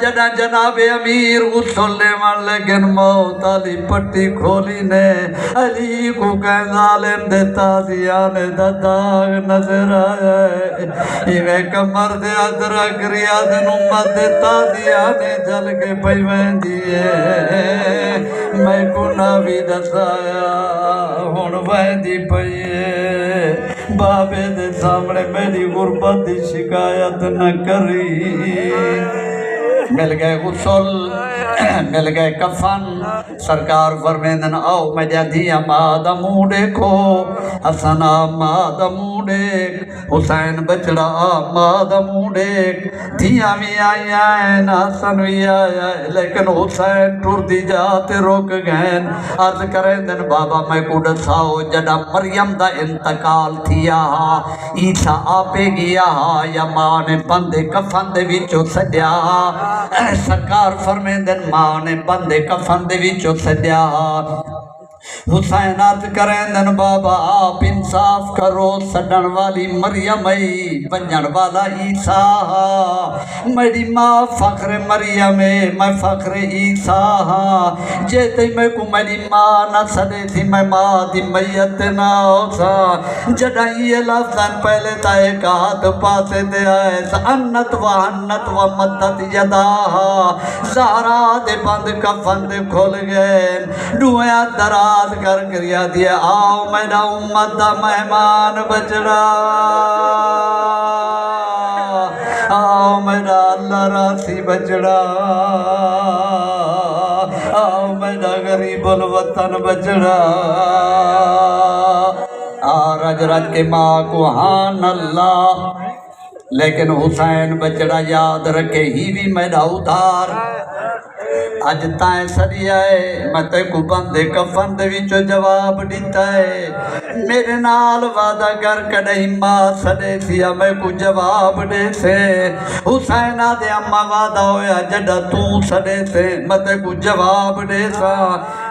جنا جناب امیر غسلے من لیکن موت علی پٹی کھولی نے علی کو کہ ظالم دے تازیانے دا داغ نظر آیا کمر دے ادرک ریاض نمت دے تازیانے جل کے پئی ویندی ہے میں گناہ بھی دسایا ہن ویندی پئی ہے بابے دے سامنے میری غربت دی شکایت نہ کری مل گئے غسل مل گئے کفن سرکار فرمیندن آؤ میں دیا مادہ منہ دیکھو حسن مادہ منہ دیکھ حسین بچڑا مادہ منہ دیکھ دیا بھی آئی آئین حسن بھی آئی آئے لیکن حسین ٹور دی جاتے روک گئن عرض کریندن بابا میں کو دساؤ جڑا مریم دا انتقال تھیا عیسیٰ آپے گیا یا ماں نے بندے کفن دے وچوں سجیا سرکار فرمیندن ماں نے بندے کفن دے وچوں سجیا حسین عرض کریندن بابا آپ انصاف کرو سڈن والی مریم ای بنجن والا عیسیٰ میری ماں فخر مریم ہے میں فخر عیسیٰ جیتے میں کو میری ماں نہ سدے تھی میں ماں دی میت نہ ہوسا جڑائی یہ لفظاً پہلے تا ایک ہاتھ پاسے دے آئے انت و انت و مدت یدا زہرا دے بند کفن دے کھول گئے ڈویا درا کر کریا دیا آؤ میرا امت دا مہمان بچڑا آؤ میرا اللہ راسی بچڑا آؤ میرا غریب الوطن بچڑا رج رج کے ماں کو ہان اللہ لیکن حسین بچڑا یاد رکھے ہی بھی میرا ادھار اج تائیں سڑی آئے میں تے کو بندے کفن دے وچوں جواب دیتا ہے میرے نال وعدہ کر کڑی ماں سڑے تھیا میں کو جواب دے سے حسین آدھے اممہ وعدہ ہویا جڑا تو سڑے تھے میں تے کو جواب دے سا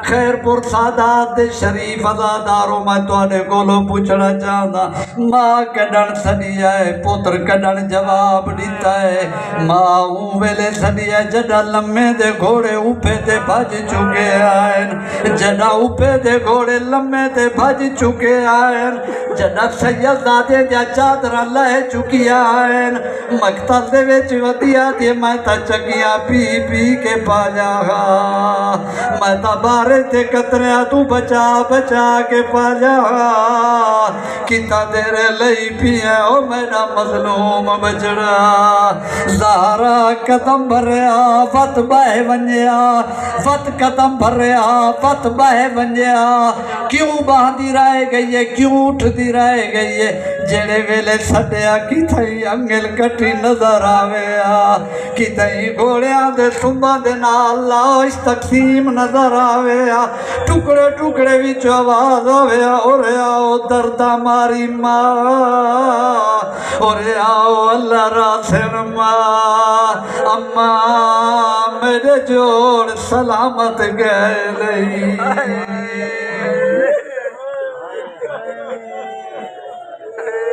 خیر پور سادات دے شریف ازاداروں میں تو آنے کولو پوچھنا چاہتا ماں کڑن سڑی آئے پتر کڑن جواب دیتا ہے ماں ہوں ویلے سڑی آئے جڑا لمحے دے گھوڑے اوپے دے بھج چکے آئین جڑا اوپے دے گھوڑے لمحے دے بھج چکے آئین جڑا سید دادے دیا چادرہ لے چکی آئین مقتل دے ویچ ودیا دے میں تا چکیاں پی پی کے پایا میں تا بارے تے قطریا تو بچا بچا کے پایا کتا دیرے لئی پیا او میرا مظلوم بچڑا زہرا قدم بھریا وط بہ ونجیا وط قدم بھریا وط بہ ونجیا کیوں باندھی رائے گئی ہے کیوں اٹھ دی رائے گئی ہے جڑے ویلے سڈیا کی تھئی انگل کٹی نظر آویا کی تھئی گھوڑیاں دے سنبا دے نال لاش تقسیم نظر آویا ٹکڑے ٹکڑے وچ آواز آویا اور آؤ دردہ ماری ماں اور آؤ اللہ راسن ماں اماں میرے جوڑ سلامت گئے لئی